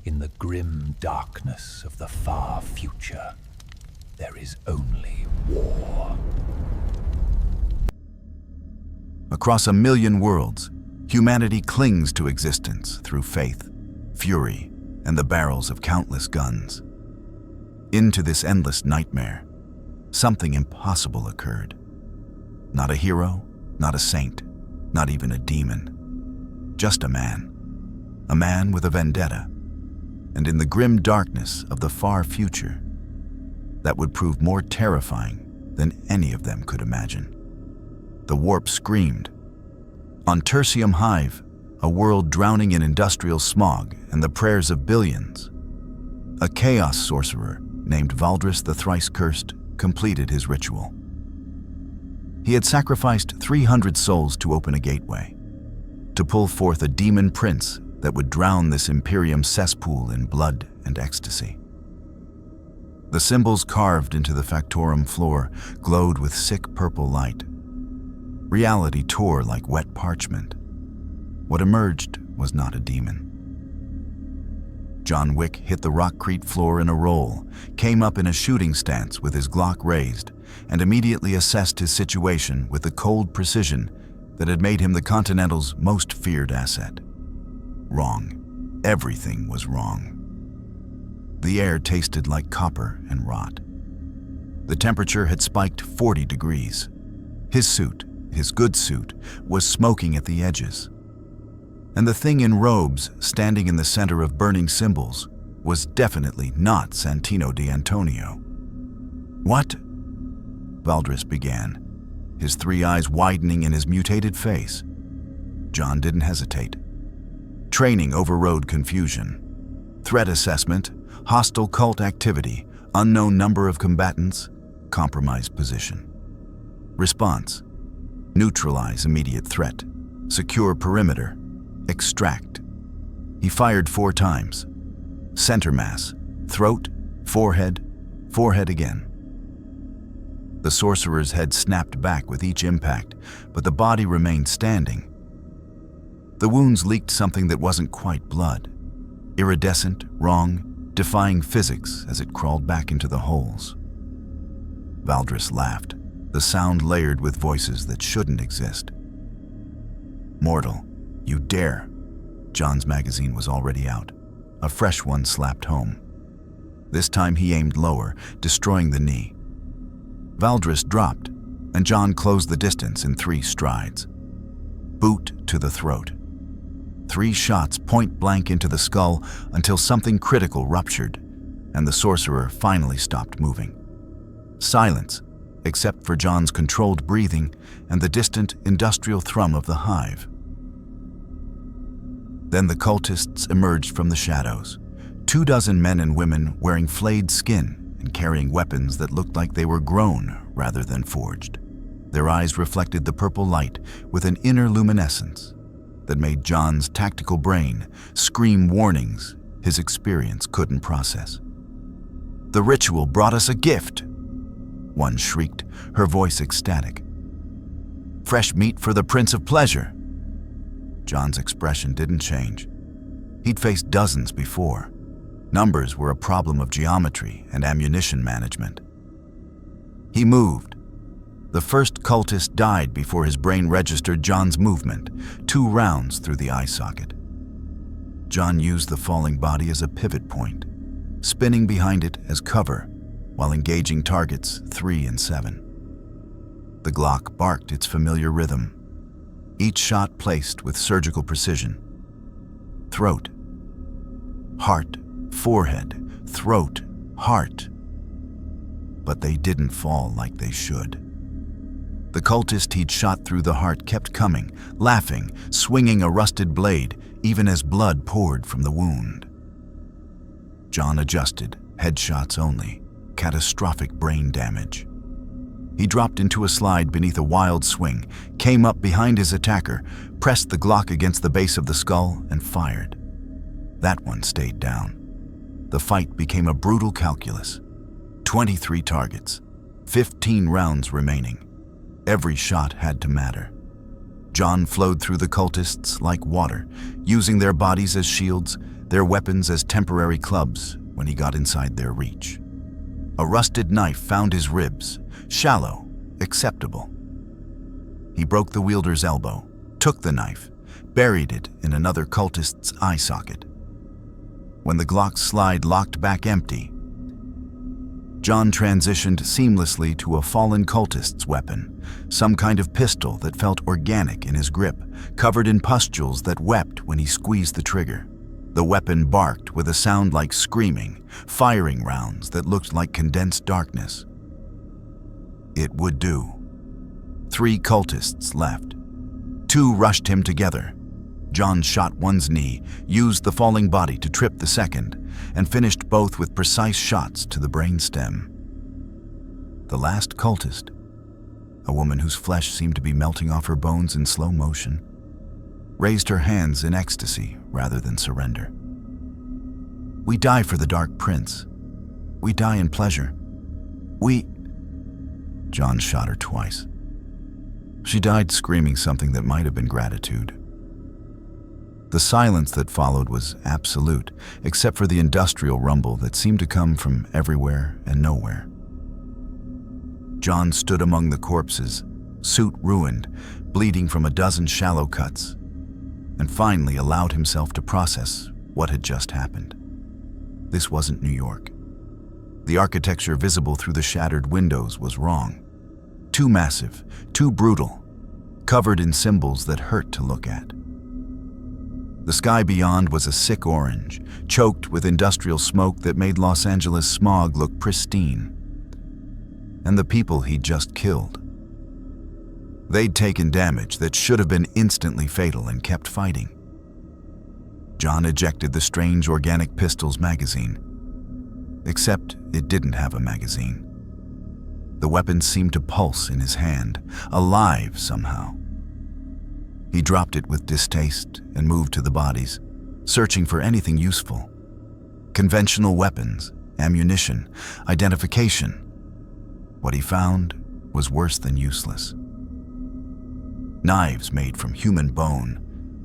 In the grim darkness of the far future, there is only war. Across 1,000,000 worlds, humanity clings to existence through faith, fury, and the barrels of countless guns. Into this endless nightmare, something impossible occurred. Not a hero, not a saint, not even a demon. Just a man with a vendetta. And in the grim darkness of the far future, that would prove more terrifying than any of them could imagine. The warp screamed. On Tertium Hive, a world drowning in industrial smog and the prayers of billions, a chaos sorcerer named Valdris the Thrice-Cursed completed his ritual. He had sacrificed 300 souls to open a gateway, to pull forth a demon prince that would drown this Imperium cesspool in blood and ecstasy. The symbols carved into the Factorum floor glowed with sick purple light. Reality tore like wet parchment. What emerged was not a demon. John Wick hit the rockcrete floor in a roll, came up in a shooting stance with his Glock raised, and immediately assessed his situation with the cold precision that had made him the Continental's most feared asset. Wrong. Everything was wrong. The air tasted like copper and rot. The temperature had spiked 40 degrees. His suit, his good suit, was smoking at the edges. And the thing in robes, standing in the center of burning symbols, was definitely not Santino d'Antonio. "What?" Valdris began, his 3 eyes widening in his mutated face. John didn't hesitate. Training overrode confusion. Threat assessment, hostile cult activity, unknown number of combatants, compromised position. Response: neutralize immediate threat, secure perimeter, extract. He fired 4 times. Center mass, throat, forehead, forehead again. The sorcerer's head snapped back with each impact, but the body remained standing. The wounds leaked something that wasn't quite blood. Iridescent, wrong, defying physics as it crawled back into the holes. Valdris laughed, the sound layered with voices that shouldn't exist. "Mortal, you dare." John's magazine was already out. A fresh one slapped home. This time he aimed lower, destroying the knee. Valdris dropped, and John closed the distance in 3 strides. Boot to the throat. 3 shots point blank into the skull until something critical ruptured, and the sorcerer finally stopped moving. Silence, except for John's controlled breathing and the distant industrial thrum of the hive. Then the cultists emerged from the shadows, 24 men and women wearing flayed skin and carrying weapons that looked like they were grown rather than forged. Their eyes reflected the purple light with an inner luminescence that made John's tactical brain scream warnings his experience couldn't process. "The ritual brought us a gift," one shrieked, her voice ecstatic. "Fresh meat for the Prince of Pleasure." John's expression didn't change. He'd faced dozens before. Numbers were a problem of geometry and ammunition management. He moved. The first cultist died before his brain registered John's movement, 2 rounds through the eye socket. John used the falling body as a pivot point, spinning behind it as cover while engaging targets 3 and 7. The Glock barked its familiar rhythm, each shot placed with surgical precision. Throat, heart, forehead, throat, heart. But they didn't fall like they should. The cultist he'd shot through the heart kept coming, laughing, swinging a rusted blade, even as blood poured from the wound. John adjusted, headshots only, catastrophic brain damage. He dropped into a slide beneath a wild swing, came up behind his attacker, pressed the Glock against the base of the skull, and fired. That one stayed down. The fight became a brutal calculus. 23 targets, 15 rounds remaining. Every shot had to matter. John flowed through the cultists like water, using their bodies as shields, their weapons as temporary clubs when he got inside their reach. A rusted knife found his ribs, shallow, acceptable. He broke the wielder's elbow, took the knife, buried it in another cultist's eye socket. When the Glock's slide locked back empty, John transitioned seamlessly to a fallen cultist's weapon, some kind of pistol that felt organic in his grip, covered in pustules that wept when he squeezed the trigger. The weapon barked with a sound like screaming, firing rounds that looked like condensed darkness. It would do. 3 cultists left. 2 rushed him together. John shot one's knee, used the falling body to trip the second, and finished both with precise shots to the brainstem. The last cultist, a woman whose flesh seemed to be melting off her bones in slow motion, raised her hands in ecstasy rather than surrender. "We die for the Dark Prince. We die in pleasure. John shot her twice. She died screaming something that might have been gratitude. The silence that followed was absolute, except for the industrial rumble that seemed to come from everywhere and nowhere. John stood among the corpses, suit ruined, bleeding from a dozen shallow cuts, and finally allowed himself to process what had just happened. This wasn't New York. The architecture visible through the shattered windows was wrong. Too massive, too brutal, covered in symbols that hurt to look at. The sky beyond was a sick orange, choked with industrial smoke that made Los Angeles smog look pristine. And the people he'd just killed. They'd taken damage that should have been instantly fatal and kept fighting. John ejected the strange organic pistol's magazine. Except it didn't have a magazine. The weapon seemed to pulse in his hand, alive somehow. He dropped it with distaste and moved to the bodies, searching for anything useful. Conventional weapons, ammunition, identification. What he found was worse than useless. Knives made from human bone,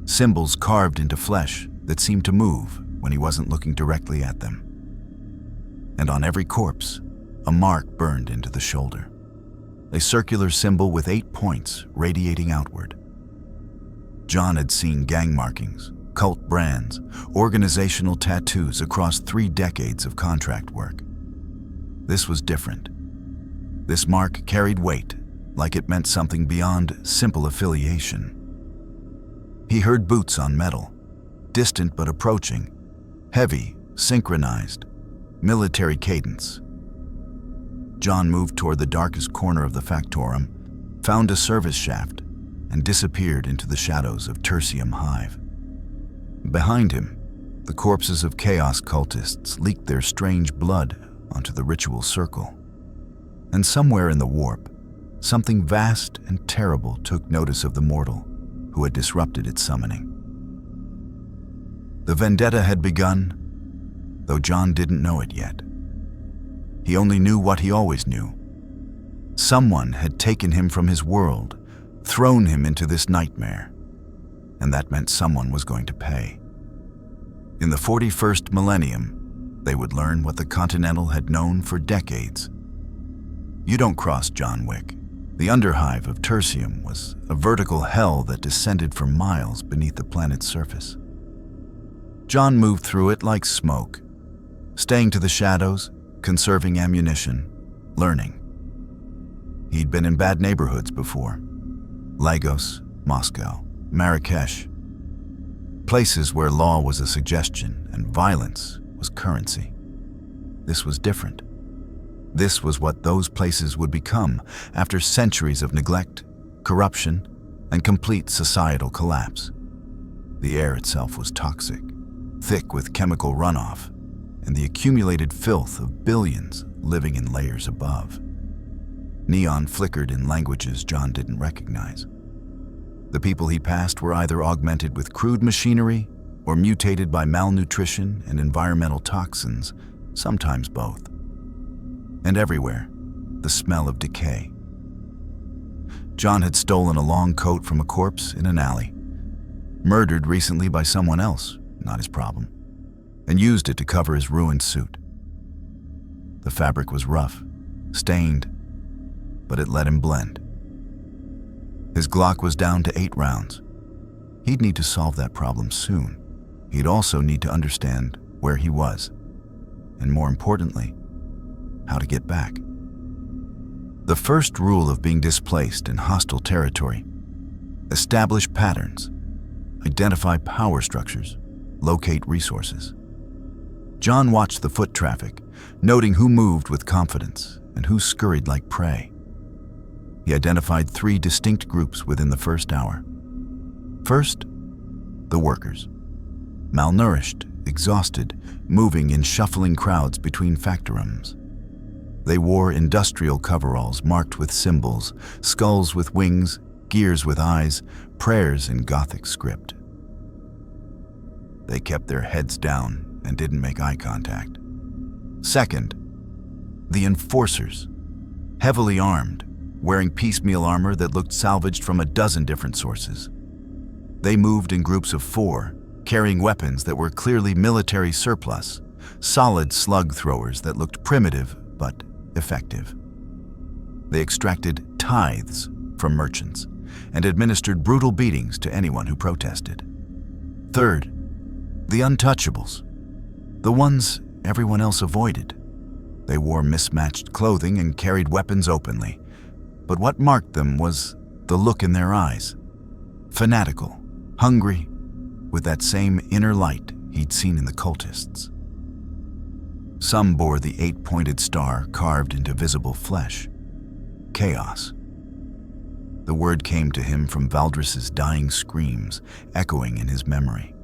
symbols carved into flesh that seemed to move when he wasn't looking directly at them. And on every corpse, a mark burned into the shoulder. A circular symbol with 8 points radiating outward. John had seen gang markings, cult brands, organizational tattoos across 3 decades of contract work. This was different. This mark carried weight, like it meant something beyond simple affiliation. He heard boots on metal, distant but approaching, heavy, synchronized, military cadence. John moved toward the darkest corner of the factorum, found a service shaft, and disappeared into the shadows of Tertium Hive. Behind him, the corpses of Chaos cultists leaked their strange blood onto the ritual circle. And somewhere in the warp, something vast and terrible took notice of the mortal who had disrupted its summoning. The vendetta had begun, though John didn't know it yet. He only knew what he always knew. Someone had taken him from his world, thrown him into this nightmare, and that meant someone was going to pay. In the 41st Millennium, they would learn what the Continental had known for decades. You don't cross John Wick. The underhive of Tertium was a vertical hell that descended for miles beneath the planet's surface. John moved through it like smoke, staying to the shadows, conserving ammunition, learning. He'd been in bad neighborhoods before. Lagos, Moscow, Marrakesh. Places where law was a suggestion and violence was currency. This was different. This was what those places would become after centuries of neglect, corruption, and complete societal collapse. The air itself was toxic, thick with chemical runoff, and the accumulated filth of billions living in layers above. Neon flickered in languages John didn't recognize. The people he passed were either augmented with crude machinery or mutated by malnutrition and environmental toxins, sometimes both. And everywhere, the smell of decay. John had stolen a long coat from a corpse in an alley. Murdered recently by someone else, not his problem. and used it to cover his ruined suit. The fabric was rough, stained, but it let him blend. His Glock was down to 8 rounds. He'd need to solve that problem soon. He'd also need to understand where he was, and more importantly, how to get back. The first rule of being displaced in hostile territory: establish patterns, identify power structures, locate resources. John watched the foot traffic, noting who moved with confidence and who scurried like prey. He identified 3 distinct groups within the first hour. First, the workers. Malnourished, exhausted, moving in shuffling crowds between factorums. They wore industrial coveralls marked with symbols, skulls with wings, gears with eyes, prayers in Gothic script. They kept their heads down and didn't make eye contact. Second, the enforcers. Heavily armed, wearing piecemeal armor that looked salvaged from a dozen different sources. They moved in groups of 4, carrying weapons that were clearly military surplus, solid slug throwers that looked primitive but effective. They extracted tithes from merchants and administered brutal beatings to anyone who protested. Third, the untouchables, the ones everyone else avoided. They wore mismatched clothing and carried weapons openly, but what marked them was the look in their eyes. Fanatical, hungry, with that same inner light he'd seen in the cultists. Some bore the 8-pointed star carved into visible flesh. Chaos. The word came to him from Valdris's dying screams, echoing in his memory.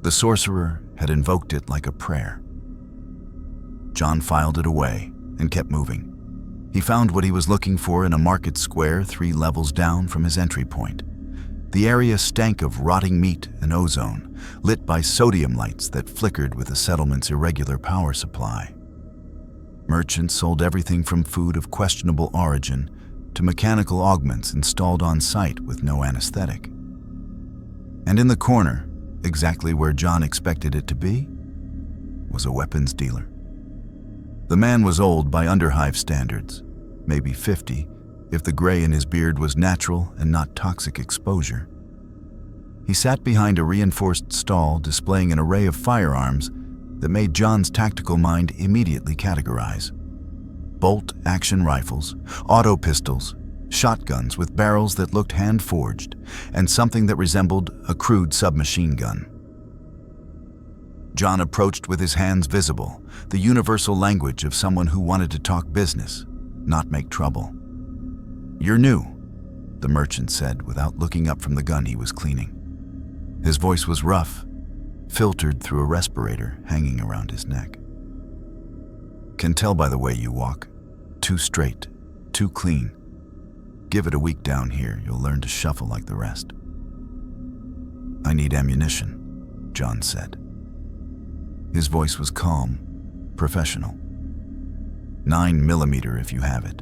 The sorcerer had invoked it like a prayer. John filed it away and kept moving. He found what he was looking for in a market square 3 levels down from his entry point. The area stank of rotting meat and ozone, lit by sodium lights that flickered with the settlement's irregular power supply. Merchants sold everything from food of questionable origin to mechanical augments installed on site with no anesthetic. And in the corner, exactly where John expected it to be, was a weapons dealer. The man was old by Underhive standards, maybe 50, if the gray in his beard was natural and not toxic exposure. He sat behind a reinforced stall displaying an array of firearms that made John's tactical mind immediately categorize. Bolt-action rifles, auto pistols, shotguns with barrels that looked hand-forged, and something that resembled a crude submachine gun. John approached with his hands visible, the universal language of someone who wanted to talk business, not make trouble. "You're new," the merchant said without looking up from the gun he was cleaning. His voice was rough, filtered through a respirator hanging around his neck. "Can tell by the way you walk. Too straight, too clean. Give it a week down here, you'll learn to shuffle like the rest." "I need ammunition," John said. His voice was calm, professional. 9mm if you have it.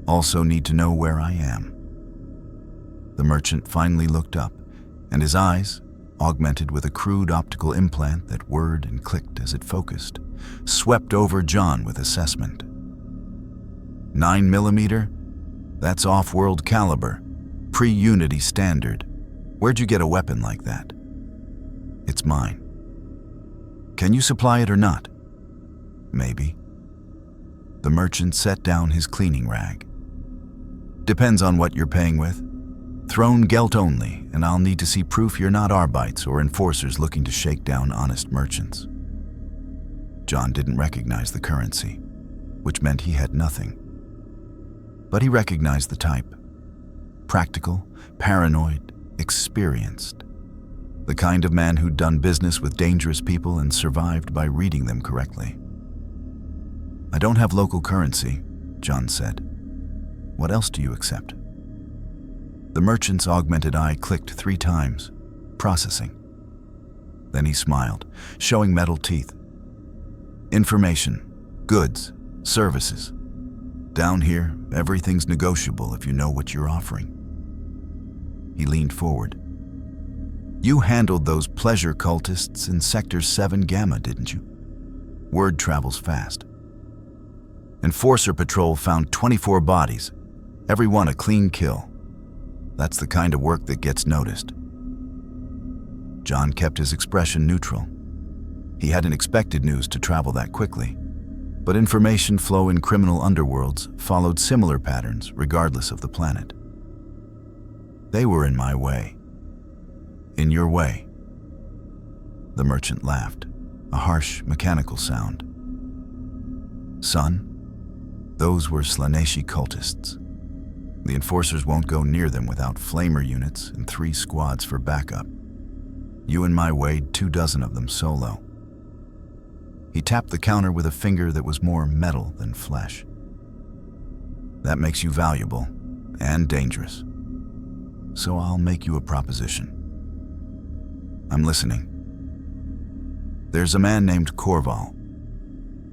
Also need to know where I am." The merchant finally looked up, and his eyes, augmented with a crude optical implant that whirred and clicked as it focused, swept over John with assessment. 9mm? That's off-world caliber, pre-Unity standard. Where'd you get a weapon like that? It's mine. Can you supply it or not? Maybe. The merchant set down his cleaning rag. Depends on what you're paying with. Throne gelt only, and I'll need to see proof you're not Arbites or enforcers looking to shake down honest merchants. John didn't recognize the currency, which meant he had nothing. But he recognized the type. Practical, paranoid, experienced. The kind of man who'd done business with dangerous people and survived by reading them correctly. "I don't have local currency," John said. "What else do you accept?" The merchant's augmented eye clicked 3 times, processing. Then he smiled, showing metal teeth. "Information, goods, services. Down here, everything's negotiable if you know what you're offering." He leaned forward. You handled those pleasure cultists in Sector 7 Gamma, didn't you? Word travels fast. Enforcer Patrol found 24 bodies, every one a clean kill. That's the kind of work that gets noticed. John kept his expression neutral. He hadn't expected news to travel that quickly, but information flow in criminal underworlds followed similar patterns regardless of the planet. They were in my way. In your way. The merchant laughed, a harsh, mechanical sound. Son, those were Slaaneshi cultists. The enforcers won't go near them without flamer units and 3 squads for backup. You and my way, 24 of them solo. He tapped the counter with a finger that was more metal than flesh. That makes you valuable and dangerous. So I'll make you a proposition. I'm listening. There's a man named Corval.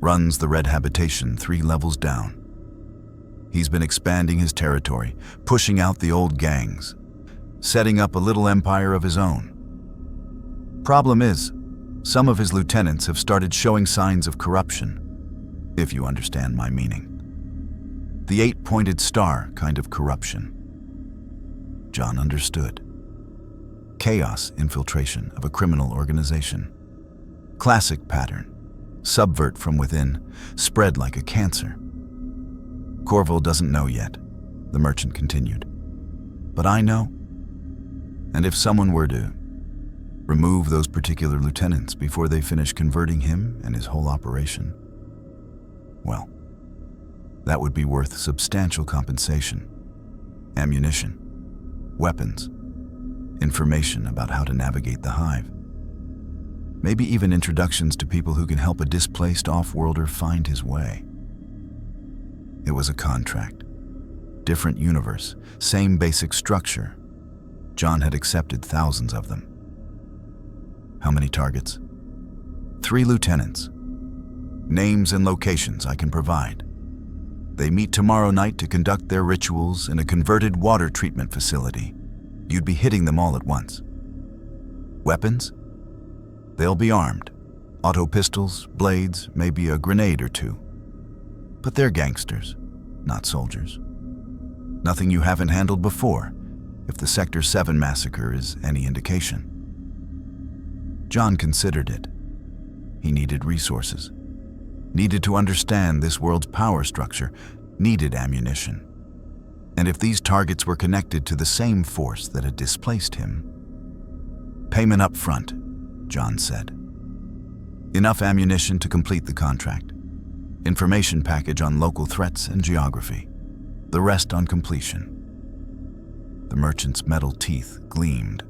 Runs the Red Habitation 3 levels down. He's been expanding his territory, pushing out the old gangs, setting up a little empire of his own. Problem is, some of his lieutenants have started showing signs of corruption, if you understand my meaning. The 8-pointed star kind of corruption. John understood. Chaos infiltration of a criminal organization. Classic pattern. Subvert from within, spread like a cancer. Corval doesn't know yet, the merchant continued. But I know. And if someone were to remove those particular lieutenants before they finish converting him and his whole operation, well, that would be worth substantial compensation. Ammunition, weapons, information about how to navigate the hive. Maybe even introductions to people who can help a displaced off-worlder find his way. It was a contract. Different universe, same basic structure. John had accepted thousands of them. How many targets? 3 lieutenants. Names and locations I can provide. They meet tomorrow night to conduct their rituals in a converted water treatment facility. You'd be hitting them all at once. Weapons? They'll be armed. Auto pistols, blades, maybe a grenade or 2. But they're gangsters, not soldiers. Nothing you haven't handled before, if the Sector 7 massacre is any indication. John considered it. He needed resources, needed to understand this world's power structure, needed ammunition. And if these targets were connected to the same force that had displaced him, payment up front, John said. Enough ammunition to complete the contract. Information package on local threats and geography. The rest on completion. The merchant's metal teeth gleamed.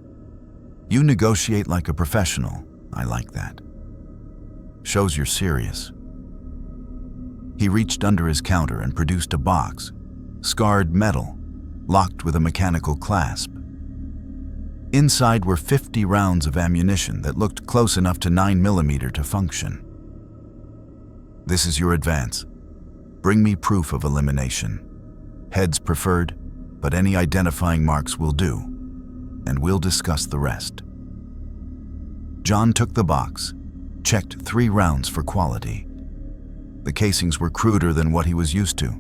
You negotiate like a professional. I like that. Shows you're serious. He reached under his counter and produced a box, scarred metal, locked with a mechanical clasp. Inside were 50 rounds of ammunition that looked close enough to 9mm to function. This is your advance. Bring me proof of elimination. Heads preferred, but any identifying marks will do, and we'll discuss the rest. John took the box, checked 3 rounds for quality. The casings were cruder than what he was used to.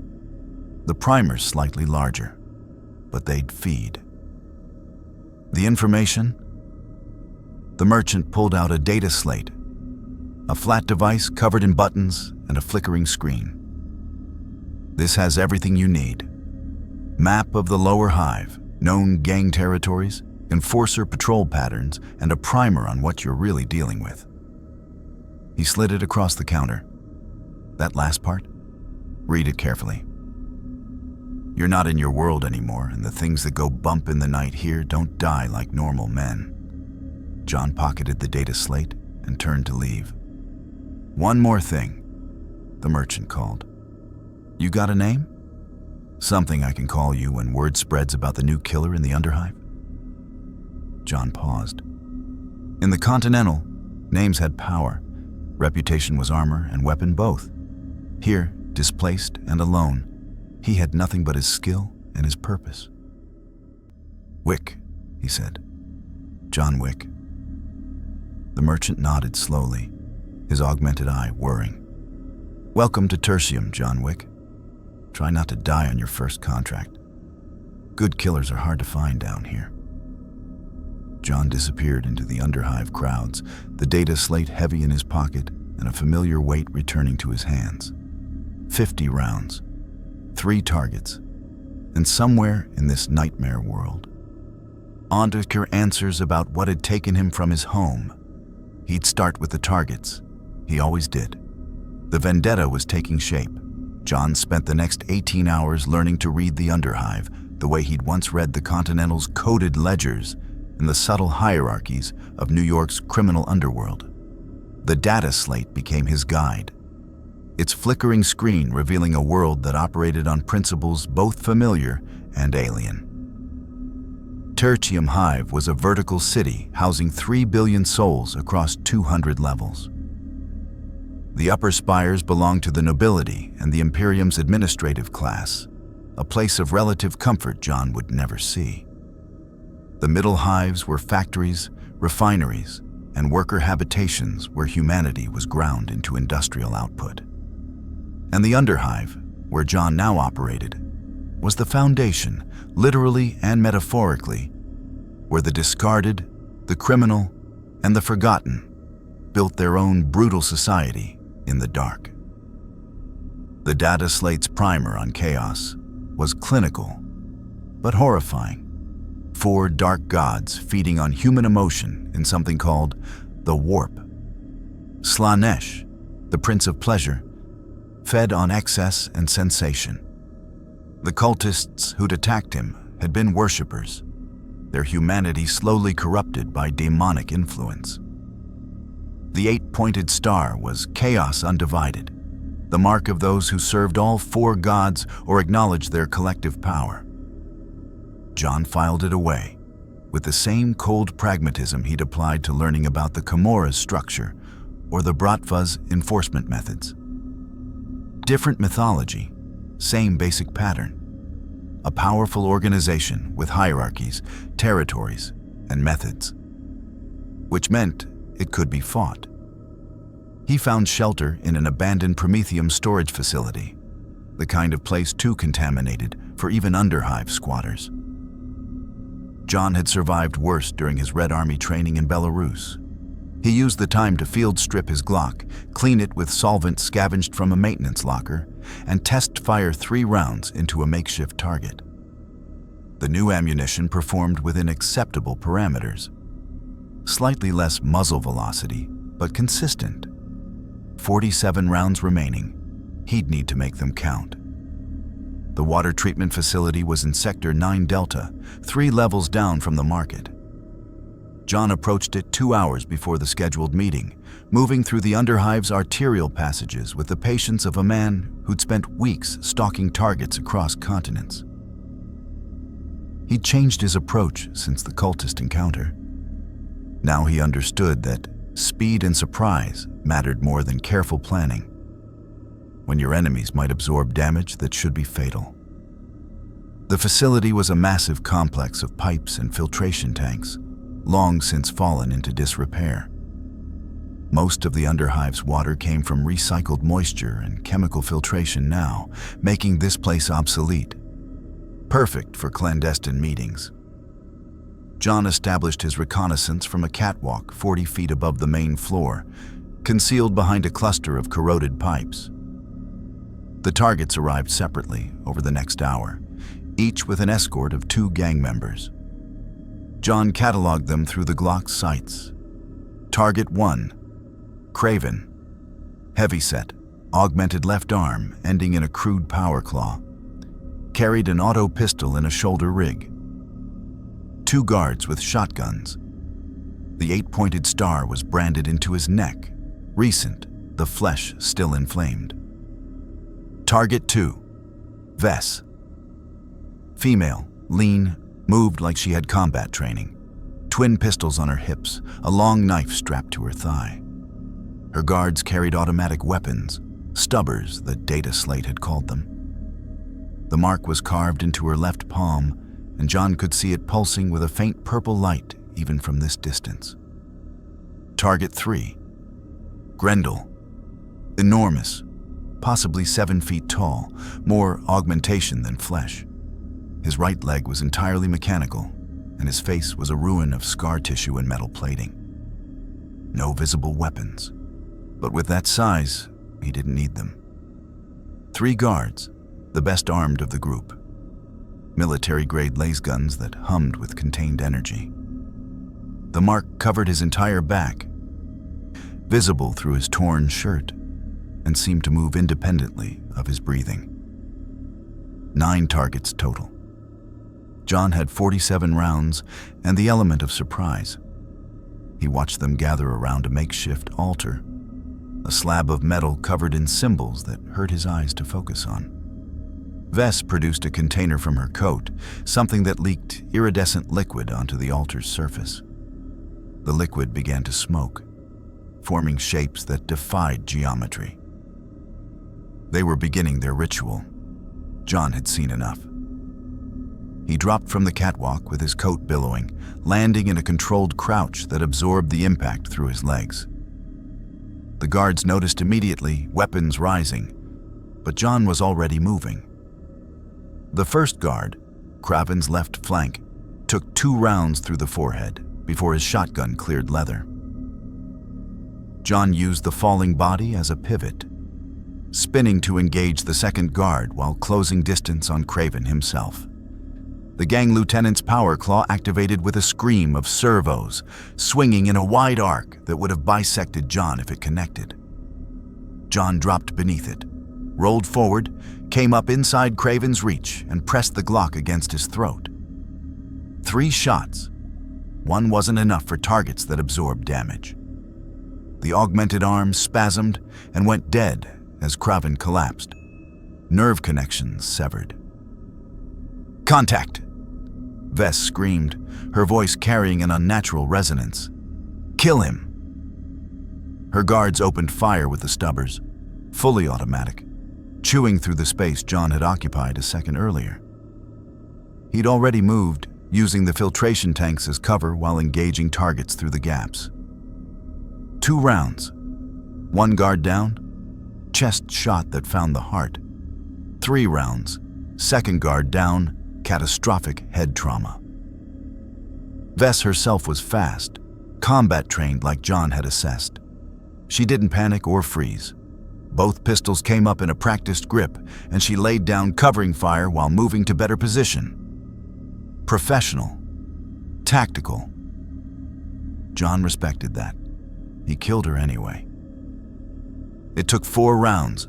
The primers slightly larger, but they'd feed. The information? The merchant pulled out a data slate, a flat device covered in buttons and a flickering screen. This has everything you need. Map of the lower hive, known gang territories, enforcer patrol patterns, and a primer on what you're really dealing with. He slid it across the counter. That last part? Read it carefully. You're not in your world anymore, and the things that go bump in the night here don't die like normal men. John pocketed the data slate and turned to leave. One more thing, the merchant called. You got a name? Something I can call you when word spreads about the new killer in the Underhive? John paused. In the Continental, names had power. Reputation was armor and weapon both. Here, displaced and alone, he had nothing but his skill and his purpose. Wick, he said. John Wick. The merchant nodded slowly, his augmented eye whirring. Welcome to Tertium, John Wick. Try not to die on your first contract. Good killers are hard to find down here. John disappeared into the underhive crowds, the data slate heavy in his pocket and a familiar weight returning to his hands. 50 rounds, 3 targets, and somewhere in this nightmare world, Onderker answers about what had taken him from his home. He'd start with the targets. He always did. The vendetta was taking shape. John spent the next 18 hours learning to read the underhive the way he'd once read the Continental's coded ledgers and the subtle hierarchies of New York's criminal underworld. The data slate became his guide, its flickering screen revealing a world that operated on principles both familiar and alien. Tertium Hive was a vertical city housing 3 billion souls across 200 levels. The upper spires belonged to the nobility and the Imperium's administrative class, a place of relative comfort John would never see. The middle hives were factories, refineries, and worker habitations where humanity was ground into industrial output. And the underhive, where John now operated, was the foundation, literally and metaphorically, where the discarded, the criminal, and the forgotten built their own brutal society in the dark. The data slate's primer on chaos was clinical, but horrifying. 4 dark gods feeding on human emotion in something called the warp. Slaanesh, the prince of pleasure, fed on excess and sensation. The cultists who'd attacked him had been worshippers, their humanity slowly corrupted by demonic influence. The 8-pointed star was chaos undivided, the mark of those who served all 4 gods or acknowledged their collective power. John filed it away, with the same cold pragmatism he'd applied to learning about the Comora's structure or the Bratva's enforcement methods. Different mythology, same basic pattern. A powerful organization with hierarchies, territories, and methods, which meant it could be fought. He found shelter in an abandoned Prometheum storage facility, the kind of place too contaminated for even underhive squatters. John had survived worse during his Red Army training in Belarus. He used the time to field strip his Glock, clean it with solvent scavenged from a maintenance locker, and test fire 3 rounds into a makeshift target. The new ammunition performed within acceptable parameters. Slightly less muzzle velocity, but consistent. 47 rounds remaining. He'd need to make them count. The water treatment facility was in Sector 9 Delta, 3 levels down from the market. John approached it 2 hours before the scheduled meeting, moving through the underhive's arterial passages with the patience of a man who'd spent weeks stalking targets across continents. He'd changed his approach since the cultist encounter. Now he understood that speed and surprise mattered more than careful planning, when your enemies might absorb damage that should be fatal. The facility was a massive complex of pipes and filtration tanks, long since fallen into disrepair. Most of the underhive's water came from recycled moisture and chemical filtration now, making this place obsolete. Perfect for clandestine meetings. John established his reconnaissance from a catwalk 40 feet above the main floor, concealed behind a cluster of corroded pipes. The targets arrived separately over the next hour, each with an escort of 2 gang members. John cataloged them through the Glock's sights. Target 1, Craven. Heavyset, augmented left arm ending in a crude power claw. Carried an auto pistol in a shoulder rig. 2 guards with shotguns. The 8-pointed star was branded into his neck, recent, the flesh still inflamed. Target 2, Vess. Female, lean, moved like she had combat training. Twin pistols on her hips, a long knife strapped to her thigh. Her guards carried automatic weapons, stubbers, the data slate had called them. The mark was carved into her left palm, and John could see it pulsing with a faint purple light even from this distance. Target 3. Grendel. Enormous, possibly 7 feet tall, more augmentation than flesh. His right leg was entirely mechanical, and his face was a ruin of scar tissue and metal plating. No visible weapons, but with that size, he didn't need them. 3 guards, the best armed of the group. Military-grade laser guns that hummed with contained energy. The mark covered his entire back, visible through his torn shirt, and seemed to move independently of his breathing. 9 targets total. John had 47 rounds and the element of surprise. He watched them gather around a makeshift altar, a slab of metal covered in symbols that hurt his eyes to focus on. Vess produced a container from her coat, something that leaked iridescent liquid onto the altar's surface. The liquid began to smoke, forming shapes that defied geometry. They were beginning their ritual. John had seen enough. He dropped from the catwalk with his coat billowing, landing in a controlled crouch that absorbed the impact through his legs. The guards noticed immediately, weapons rising, but John was already moving. The first guard, Kraven's left flank, took 2 rounds through the forehead before his shotgun cleared leather. John used the falling body as a pivot, spinning to engage the second guard while closing distance on Kraven himself. The gang lieutenant's power claw activated with a scream of servos, swinging in a wide arc that would have bisected John if it connected. John dropped beneath it, rolled forward, came up inside Kraven's reach, and pressed the Glock against his throat. 3 shots. 1 wasn't enough for targets that absorbed damage. The augmented arm spasmed and went dead as Kraven collapsed, nerve connections severed. "Contact!" Vess screamed, her voice carrying an unnatural resonance. "Kill him!" Her guards opened fire with the stubbers, fully automatic, chewing through the space John had occupied a second earlier. He'd already moved, using the filtration tanks as cover while engaging targets through the gaps. 2 rounds. 1 guard down, chest shot that found the heart. 3 rounds. 2nd guard down, catastrophic head trauma. Vess herself was fast, combat trained like John had assessed. She didn't panic or freeze. Both pistols came up in a practiced grip, and she laid down covering fire while moving to better position. Professional. Tactical. John respected that. He killed her anyway. It took 4 rounds.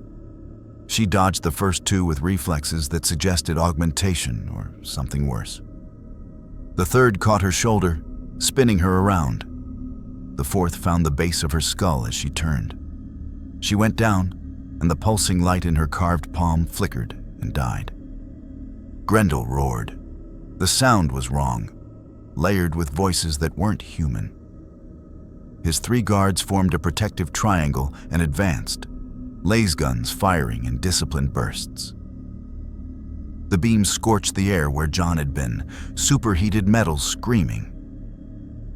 She dodged the first 2 with reflexes that suggested augmentation or something worse. The third caught her shoulder, spinning her around. The fourth found the base of her skull as she turned. She went down, and the pulsing light in her carved palm flickered and died. Grendel roared. The sound was wrong, layered with voices that weren't human. His 3 guards formed a protective triangle and advanced, laser guns firing in disciplined bursts. The beams scorched the air where John had been, superheated metal screaming.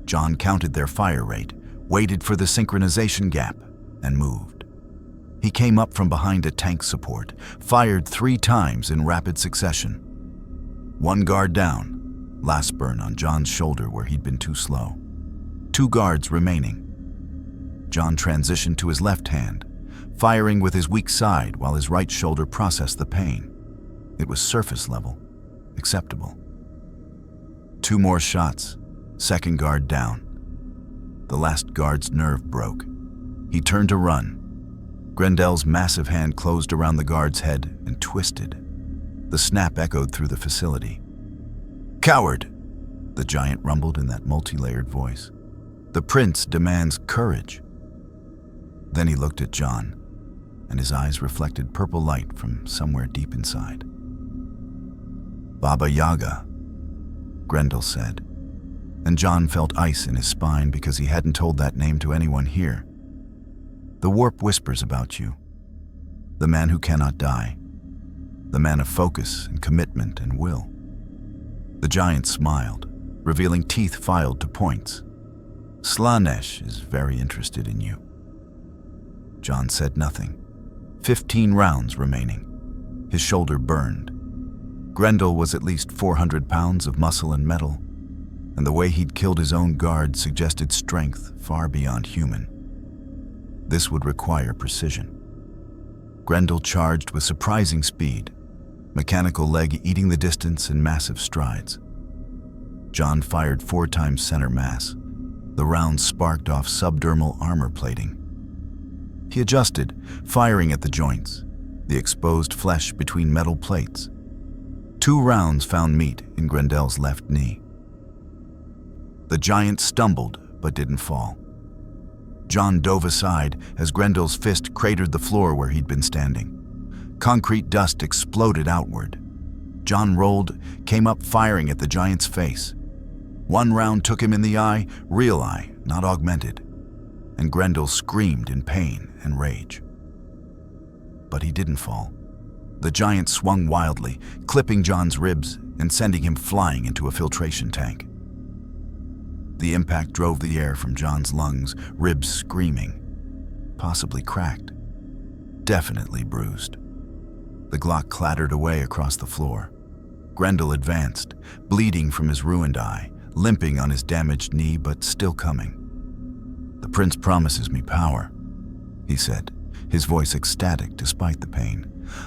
John counted their fire rate, waited for the synchronization gap, and moved. He came up from behind a tank support, fired 3 times in rapid succession. 1 guard down, last burn on John's shoulder where he'd been too slow. 2 guards remaining. John transitioned to his left hand, firing with his weak side while his right shoulder processed the pain. It was surface level, acceptable. 2 more shots, 2nd guard down. The last guard's nerve broke. He turned to run. Grendel's massive hand closed around the guard's head and twisted. The snap echoed through the facility. "Coward!" the giant rumbled in that multi-layered voice. "The prince demands courage." Then he looked at John, and his eyes reflected purple light from somewhere deep inside. "Baba Yaga," Grendel said, and John felt ice in his spine because he hadn't told that name to anyone here. "The warp whispers about you. The man who cannot die. The man of focus and commitment and will." The giant smiled, revealing teeth filed to points. "Slaanesh is very interested in you." John said nothing. 15 rounds remaining. His shoulder burned. Grendel was at least 400 pounds of muscle and metal, and the way he'd killed his own guard suggested strength far beyond human. This would require precision. Grendel charged with surprising speed, mechanical leg eating the distance in massive strides. John fired 4 times center mass. The rounds sparked off subdermal armor plating. He adjusted, firing at the joints, the exposed flesh between metal plates. 2 rounds found meat in Grendel's left knee. The giant stumbled but didn't fall. John dove aside as Grendel's fist cratered the floor where he'd been standing. Concrete dust exploded outward. John rolled, came up firing at the giant's face. 1 round took him in the eye, real eye, not augmented, and Grendel screamed in pain and rage. But he didn't fall. The giant swung wildly, clipping John's ribs and sending him flying into a filtration tank. The impact drove the air from John's lungs, ribs screaming, possibly cracked, definitely bruised. The Glock clattered away across the floor. Grendel advanced, bleeding from his ruined eye, limping on his damaged knee, but still coming. "The prince promises me power," he said, his voice ecstatic despite the pain.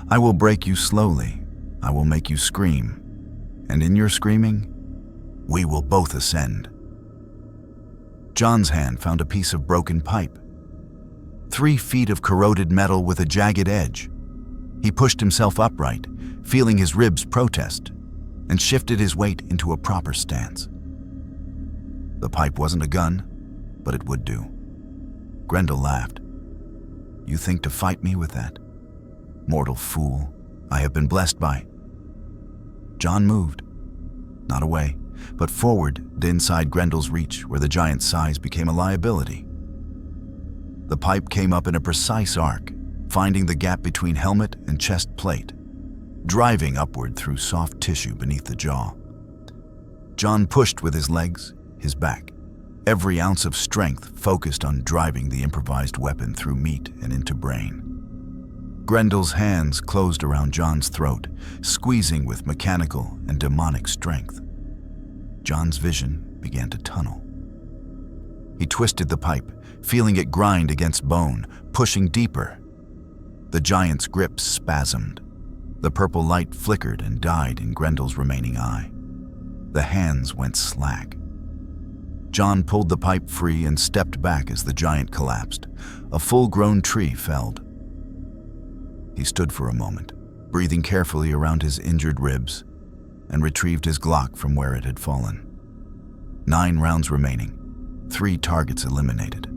"I will break you slowly. I will make you scream. And in your screaming, we will both ascend." John's hand found a piece of broken pipe. 3 feet of corroded metal with a jagged edge. He pushed himself upright, feeling his ribs protest, and shifted his weight into a proper stance. The pipe wasn't a gun, but it would do. Grendel laughed. "You think to fight me with that? Mortal fool, I have been blessed by..." John moved, not away, but forward to inside Grendel's reach where the giant's size became a liability. The pipe came up in a precise arc, finding the gap between helmet and chest plate, driving upward through soft tissue beneath the jaw. John pushed with his legs, his back, every ounce of strength focused on driving the improvised weapon through meat and into brain. Grendel's hands closed around John's throat, squeezing with mechanical and demonic strength. John's vision began to tunnel. He twisted the pipe, feeling it grind against bone, pushing deeper. The giant's grip spasmed. The purple light flickered and died in Grendel's remaining eye. The hands went slack. John pulled the pipe free and stepped back as the giant collapsed. A full-grown tree felled. He stood for a moment, breathing carefully around his injured ribs, and retrieved his Glock from where it had fallen. 9 rounds remaining, 3 targets eliminated.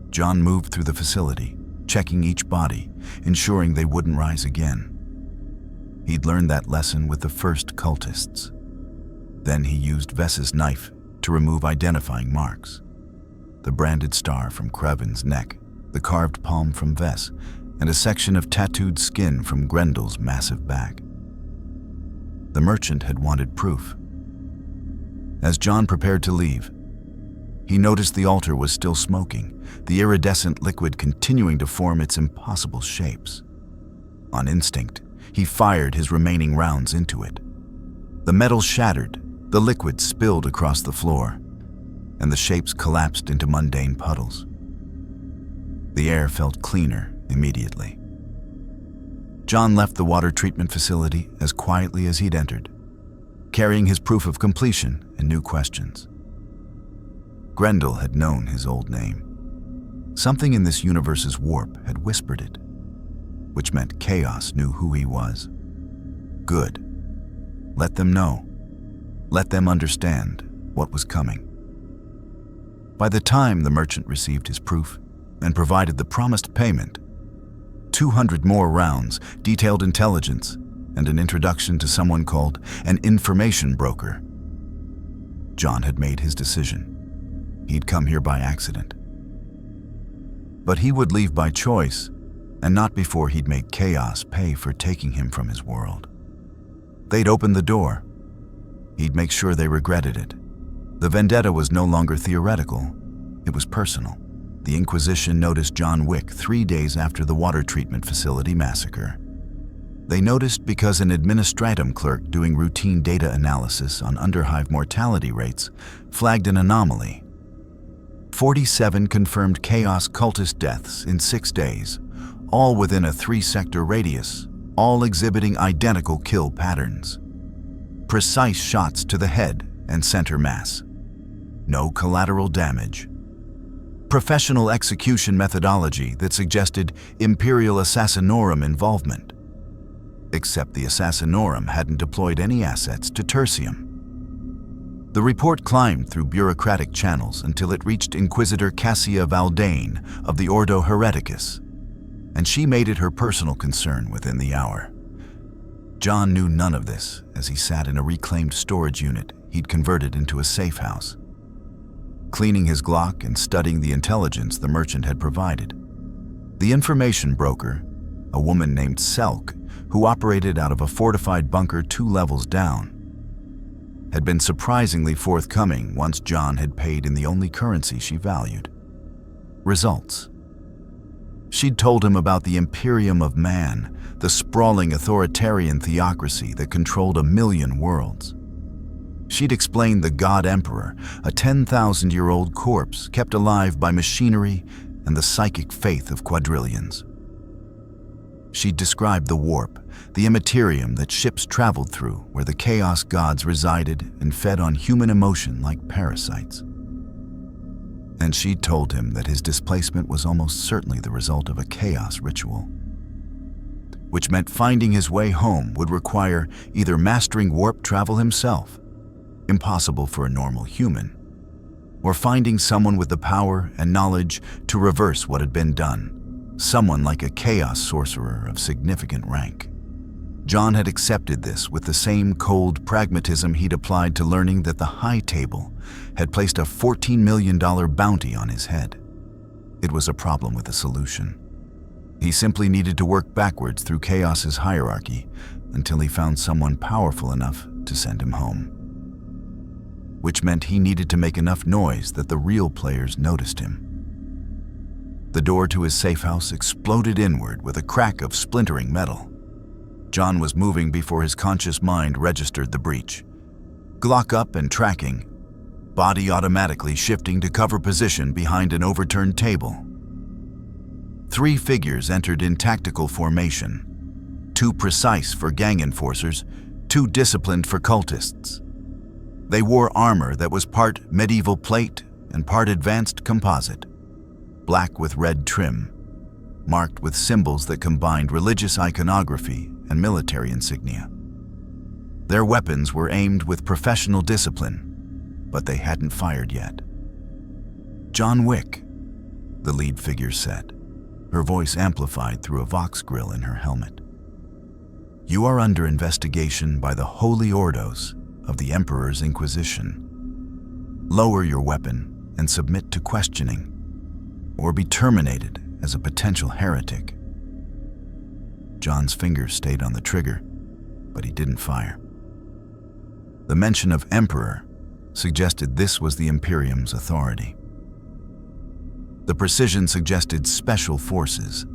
John moved through the facility, checking each body, ensuring they wouldn't rise again. He'd learned that lesson with the first cultists. Then he used Vess's knife to remove identifying marks. The branded star from Kraven's neck, the carved palm from Vess, and a section of tattooed skin from Grendel's massive back. The merchant had wanted proof. As John prepared to leave, he noticed the altar was still smoking, the iridescent liquid continuing to form its impossible shapes. On instinct, he fired his remaining rounds into it. The metal shattered, the liquid spilled across the floor, and the shapes collapsed into mundane puddles. The air felt cleaner immediately. John left the water treatment facility as quietly as he'd entered, carrying his proof of completion and new questions. Grendel had known his old name. Something in this universe's warp had whispered it, which meant Chaos knew who he was. Good. Let them know. Let them understand what was coming. By the time the merchant received his proof and provided the promised payment, 200 more rounds, detailed intelligence, and an introduction to someone called an information broker, John had made his decision. He'd come here by accident. But he would leave by choice, and not before he'd made Chaos pay for taking him from his world. They'd opened the door. He'd make sure they regretted it. The vendetta was no longer theoretical, it was personal. The Inquisition noticed John Wick 3 days after the water treatment facility massacre. They noticed because an administratum clerk doing routine data analysis on underhive mortality rates flagged an anomaly. 47 confirmed Chaos cultist deaths in 6 days, all within a 3-sector radius, all exhibiting identical kill patterns. Precise shots to the head and center mass. No collateral damage. Professional execution methodology that suggested Imperial Assassinorum involvement. Except the Assassinorum hadn't deployed any assets to Tertium. The report climbed through bureaucratic channels until it reached Inquisitor Cassia Valdane of the Ordo Hereticus, and she made it her personal concern within the hour. John knew none of this as he sat in a reclaimed storage unit he'd converted into a safe house, cleaning his Glock and studying the intelligence the merchant had provided. The information broker, a woman named Selk, who operated out of a fortified bunker 2 levels down, had been surprisingly forthcoming once John had paid in the only currency she valued: results. She'd told him about the Imperium of Man, the sprawling authoritarian theocracy that controlled 1 million worlds. She'd explained the God Emperor, a 10,000-year-old corpse kept alive by machinery and the psychic faith of quadrillions. She'd described the warp, the immaterium that ships traveled through, where the chaos gods resided and fed on human emotion like parasites. And she'd told him that his displacement was almost certainly the result of a chaos ritual, which meant finding his way home would require either mastering warp travel himself, impossible for a normal human, or finding someone with the power and knowledge to reverse what had been done, someone like a chaos sorcerer of significant rank. John had accepted this with the same cold pragmatism he'd applied to learning that the High Table had placed a $14 million bounty on his head. It was a problem with a solution. He simply needed to work backwards through Chaos's hierarchy until he found someone powerful enough to send him home. Which meant he needed to make enough noise that the real players noticed him. The door to his safe house exploded inward with a crack of splintering metal. John was moving before his conscious mind registered the breach. Glock up and tracking, body automatically shifting to cover position behind an overturned table. 3 figures entered in tactical formation, 2 precise for gang enforcers, 2 disciplined for cultists. They wore armor that was part medieval plate and part advanced composite, black with red trim, marked with symbols that combined religious iconography and military insignia. Their weapons were aimed with professional discipline, but they hadn't fired yet. "John Wick," the lead figure said, her voice amplified through a vox grill in her helmet. "You are under investigation by the Holy Ordos of the Emperor's Inquisition. Lower your weapon and submit to questioning, or be terminated as a potential heretic." John's fingers stayed on the trigger, but he didn't fire. The mention of Emperor suggested this was the Imperium's authority. The precision suggested special forces,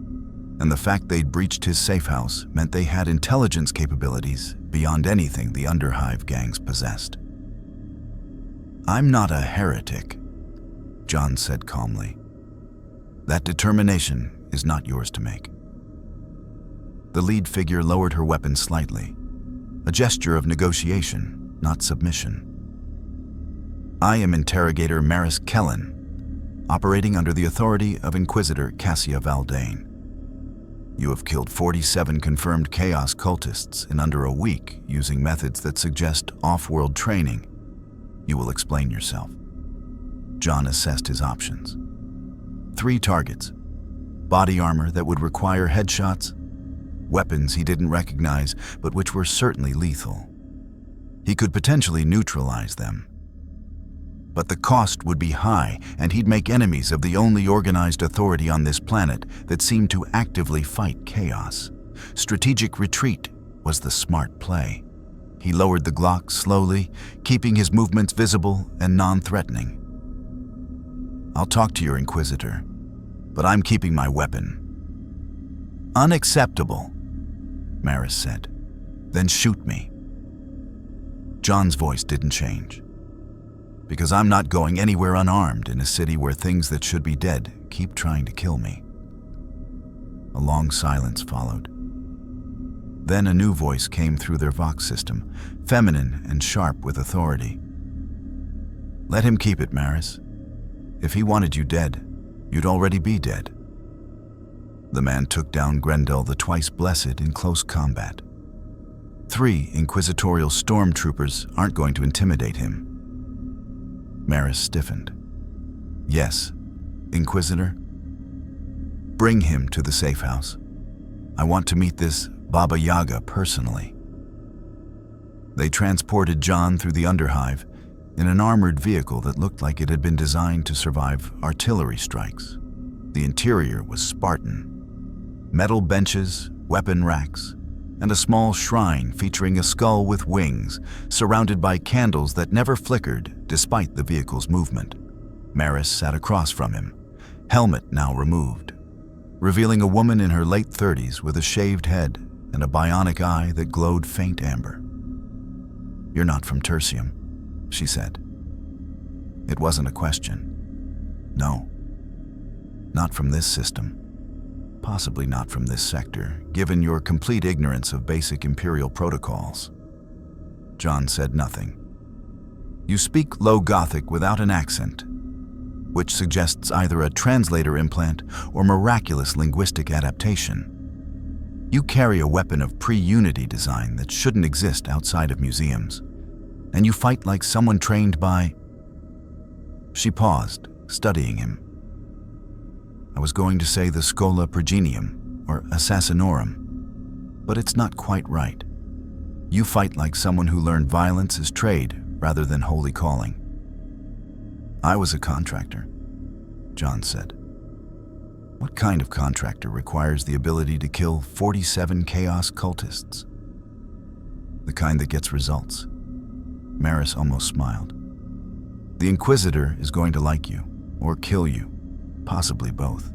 and the fact they'd breached his safe house meant they had intelligence capabilities beyond anything the Underhive gangs possessed. "I'm not a heretic," John said calmly. "That determination is not yours to make." The lead figure lowered her weapon slightly, a gesture of negotiation, not submission. "I am Interrogator Maris Kellen, operating under the authority of Inquisitor Cassia Valdane. You have killed 47 confirmed Chaos cultists in under a week using methods that suggest off-world training. You will explain yourself." John assessed his options. 3 targets, body armor that would require headshots, weapons he didn't recognize but which were certainly lethal. He could potentially neutralize them. But the cost would be high, and he'd make enemies of the only organized authority on this planet that seemed to actively fight chaos. Strategic retreat was the smart play. He lowered the Glock slowly, keeping his movements visible and non-threatening. "I'll talk to your Inquisitor, but I'm keeping my weapon." "Unacceptable," Maris said. "Then shoot me." John's voice didn't change. "Because I'm not going anywhere unarmed in a city where things that should be dead keep trying to kill me." A long silence followed. Then a new voice came through their Vox system, feminine and sharp with authority. "Let him keep it, Maris. If he wanted you dead, you'd already be dead." The man took down Grendel the Twice Blessed in close combat. 3 inquisitorial stormtroopers aren't going to intimidate him. Maris stiffened. "Yes, Inquisitor. Bring him to the safe house. I want to meet this Baba Yaga personally." They transported John through the Underhive in an armored vehicle that looked like it had been designed to survive artillery strikes. The interior was Spartan. Metal benches, weapon racks, and a small shrine featuring a skull with wings, surrounded by candles that never flickered despite the vehicle's movement. Maris sat across from him, helmet now removed, revealing a woman in her late 30s with a shaved head and a bionic eye that glowed faint amber. "You're not from Tertium," she said. It wasn't a question. No, not from this system. Possibly not from this sector, given your complete ignorance of basic Imperial protocols. John said nothing. "You speak Low Gothic without an accent, which suggests either a translator implant or miraculous linguistic adaptation. You carry a weapon of pre-Unity design that shouldn't exist outside of museums, and you fight like someone trained by..." She paused, studying him. "I was going to say the Schola Progenium, or Assassinorum, but it's not quite right. You fight like someone who learned violence as trade rather than holy calling." "I was a contractor," John said. "What kind of contractor requires the ability to kill 47 chaos cultists?" "The kind that gets results." Maris almost smiled. "The Inquisitor is going to like you, or kill you, possibly both."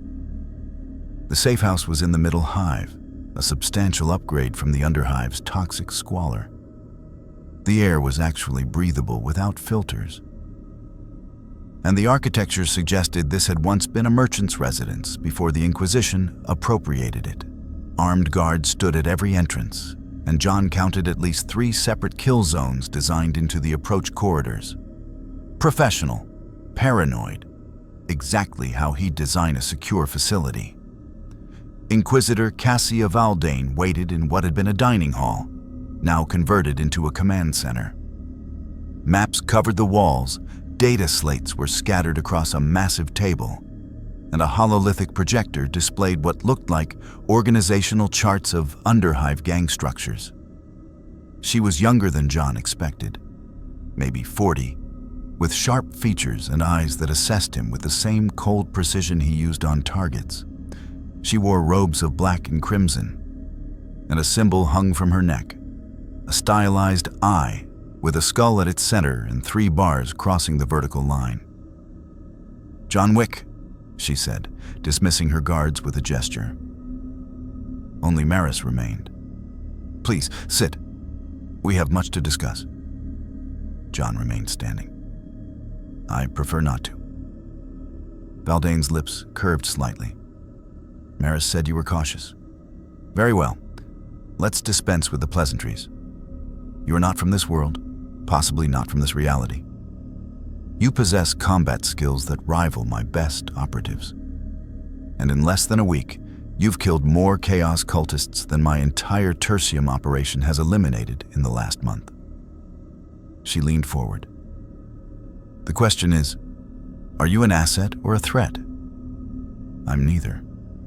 The safe house was in the middle hive, a substantial upgrade from the Underhive's toxic squalor. The air was actually breathable without filters, and the architecture suggested this had once been a merchant's residence before the Inquisition appropriated it. Armed guards stood at every entrance, and John counted at least 3 separate kill zones designed into the approach corridors. Professional, paranoid, exactly how he'd design a secure facility. Inquisitor Cassia Valdane waited in what had been a dining hall, now converted into a command center. Maps covered the walls, data slates were scattered across a massive table, and a hololithic projector displayed what looked like organizational charts of Underhive gang structures. She was younger than John expected, maybe 40, with sharp features and eyes that assessed him with the same cold precision he used on targets. She wore robes of black and crimson, and a symbol hung from her neck, a stylized eye with a skull at its center and 3 bars crossing the vertical line. "John Wick," she said, dismissing her guards with a gesture. Only Maris remained. "Please, sit. We have much to discuss." John remained standing. "I prefer not to." Valdane's lips curved slightly. "Maris said you were cautious. Very well. Let's dispense with the pleasantries. You are not from this world, possibly not from this reality. You possess combat skills that rival my best operatives. And in less than a week, you've killed more chaos cultists than my entire Tertium operation has eliminated in the last month." She leaned forward. "The question is, are you an asset or a threat?" "I'm neither,"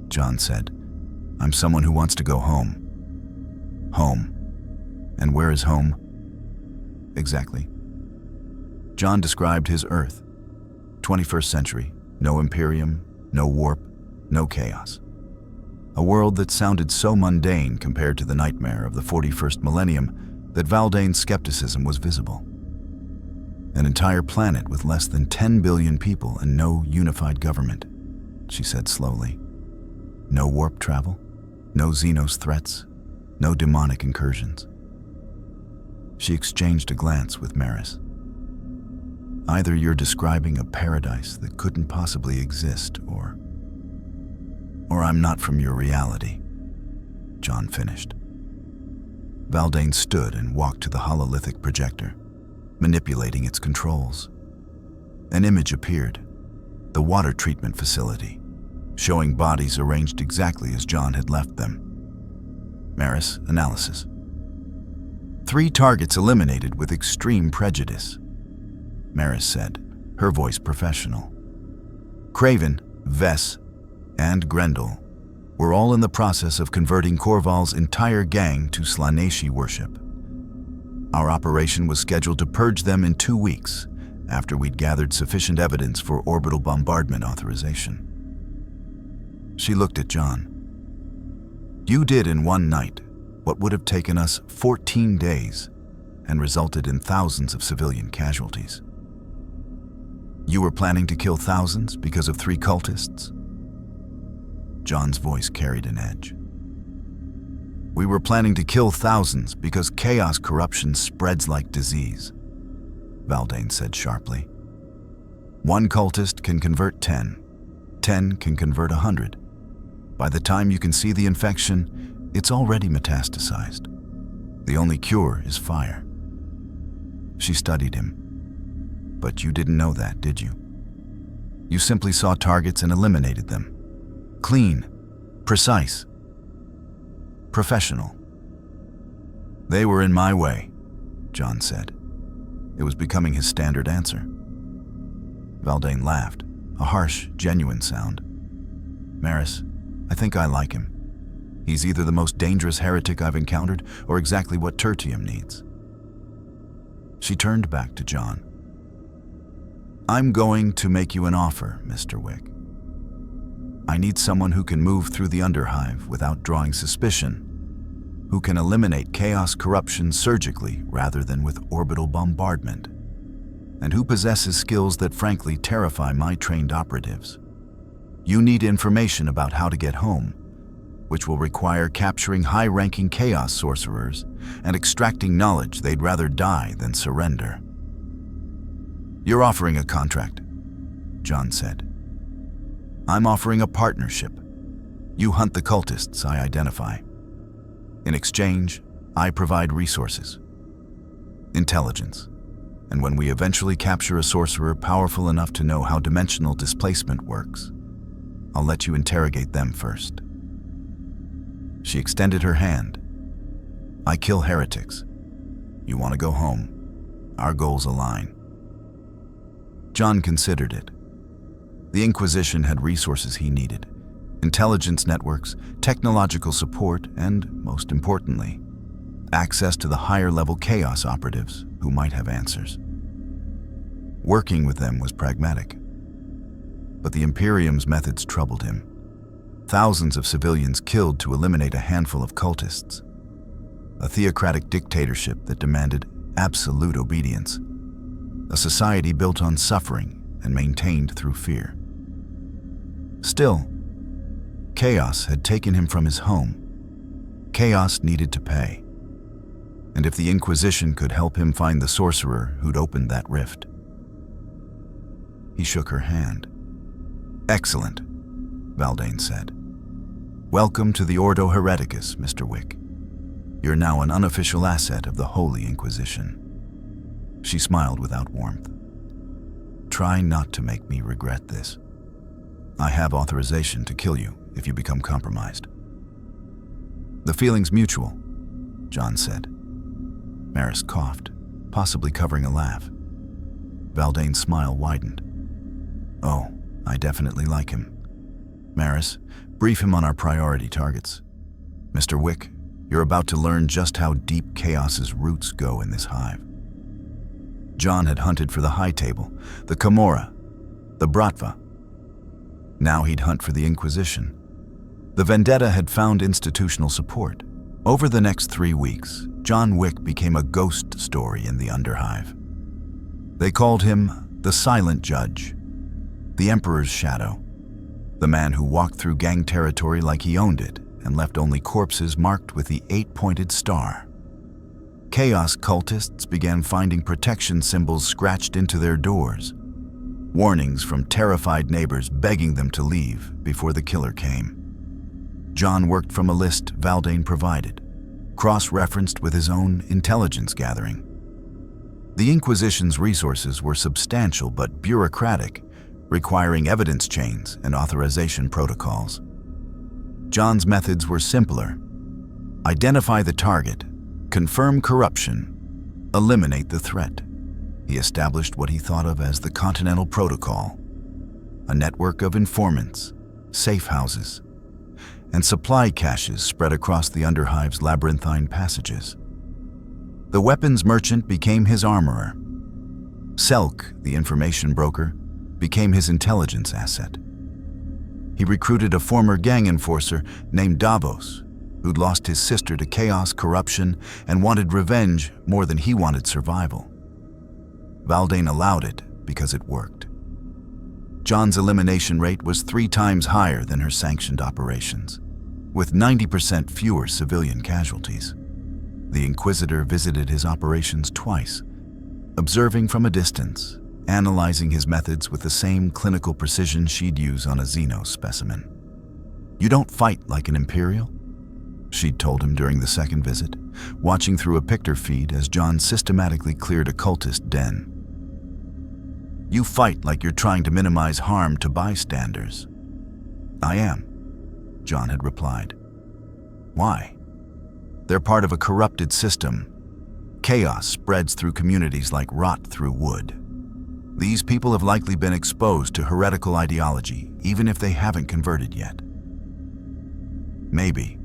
John said. "I'm someone who wants to go home." "Home. And where is home?" "Exactly." John described his Earth. 21st century, no Imperium, no warp, no chaos. A world that sounded so mundane compared to the nightmare of the 41st millennium that Valdane's skepticism was visible. An entire planet with less than 10 billion people and no unified government, she said slowly. No warp travel, no Xenos threats, no demonic incursions. She exchanged a glance with Maris. Either you're describing a paradise that couldn't possibly exist, or I'm not from your reality, John finished. Valdane stood and walked to the hololithic projector, manipulating its controls. An image appeared, the water treatment facility, showing bodies arranged exactly as John had left them. Maris, analysis. 3 targets eliminated with extreme prejudice, Maris said, her voice professional. Craven, Vess, and Grendel were all in the process of converting Korval's entire gang to Slaaneshi worship. Our operation was scheduled to purge them in 2 weeks, after we'd gathered sufficient evidence for orbital bombardment authorization. She looked at John. You did in one night what would have taken us 14 days and resulted in thousands of civilian casualties. You were planning to kill thousands because of 3 cultists? John's voice carried an edge. We were planning to kill thousands because chaos corruption spreads like disease, Valdane said sharply. 1 cultist can convert 10. 10 can convert 100. By the time you can see the infection, it's already metastasized. The only cure is fire. She studied him. But you didn't know that, did you? You simply saw targets and eliminated them. Clean, precise, professional. They were in my way, John said. It was becoming his standard answer. Valdane laughed, a harsh, genuine sound. Maris, I think I like him. He's either the most dangerous heretic I've encountered or exactly what Tertium needs. She turned back to John. I'm going to make you an offer, Mr. Wick. I need someone who can move through the Underhive without drawing suspicion, who can eliminate chaos corruption surgically rather than with orbital bombardment, and who possesses skills that frankly terrify my trained operatives. You need information about how to get home, which will require capturing high-ranking chaos sorcerers and extracting knowledge they'd rather die than surrender. You're offering a contract, John said. I'm offering a partnership. You hunt the cultists I identify. In exchange, I provide resources, intelligence, and when we eventually capture a sorcerer powerful enough to know how dimensional displacement works, I'll let you interrogate them first. She extended her hand. I kill heretics. You want to go home. Our goals align. John considered it. The Inquisition had resources he needed: intelligence networks, technological support, and, most importantly, access to the higher-level chaos operatives who might have answers. Working with them was pragmatic. But the Imperium's methods troubled him. Thousands of civilians killed to eliminate a handful of cultists. A theocratic dictatorship that demanded absolute obedience. A society built on suffering and maintained through fear. Still, chaos had taken him from his home. Chaos needed to pay. And if the Inquisition could help him find the sorcerer who'd opened that rift. He shook her hand. Excellent, Valdane said. Welcome to the Ordo Hereticus, Mr. Wick. You're now an unofficial asset of the Holy Inquisition. She smiled without warmth. Try not to make me regret this. I have authorization to kill you if you become compromised. The feeling's mutual, John said. Maris coughed, possibly covering a laugh. Valdane's smile widened. Oh, I definitely like him. Maris, brief him on our priority targets. Mr. Wick, you're about to learn just how deep chaos's roots go in this hive. John had hunted for the High Table, the Camorra, the Bratva. Now he'd hunt for the Inquisition. The vendetta had found institutional support, Over the next 3 weeks, John Wick became a ghost story in the Underhive. They called him the Silent Judge, the Emperor's Shadow, the man who walked through gang territory like he owned it and left only corpses marked with the 8-pointed star. Chaos cultists began finding protection symbols scratched into their doors, warnings from terrified neighbors begging them to leave before the killer came. John worked from a list Valdane provided, cross-referenced with his own intelligence gathering. The Inquisition's resources were substantial but bureaucratic, requiring evidence chains and authorization protocols. John's methods were simpler. Identify the target, confirm corruption, eliminate the threat. He established what he thought of as the Continental Protocol, a network of informants, safe houses, and supply caches spread across the Underhive's labyrinthine passages. The weapons merchant became his armorer. Selk, the information broker, became his intelligence asset. He recruited a former gang enforcer named Davos, who'd lost his sister to chaos, corruption, and wanted revenge more than he wanted survival. Valdane allowed it because it worked. John's elimination rate was 3 times higher than her sanctioned operations, with 90% fewer civilian casualties. The Inquisitor visited his operations twice, observing from a distance, analyzing his methods with the same clinical precision she'd use on a Xeno specimen. "You don't fight like an Imperial?" she'd told him during the second visit, watching through a picture feed as John systematically cleared a cultist den. "You fight like you're trying to minimize harm to bystanders." "I am," John had replied. "Why?" "They're part of a corrupted system. Chaos spreads through communities like rot through wood. These people have likely been exposed to heretical ideology, even if they haven't converted yet." "Maybe,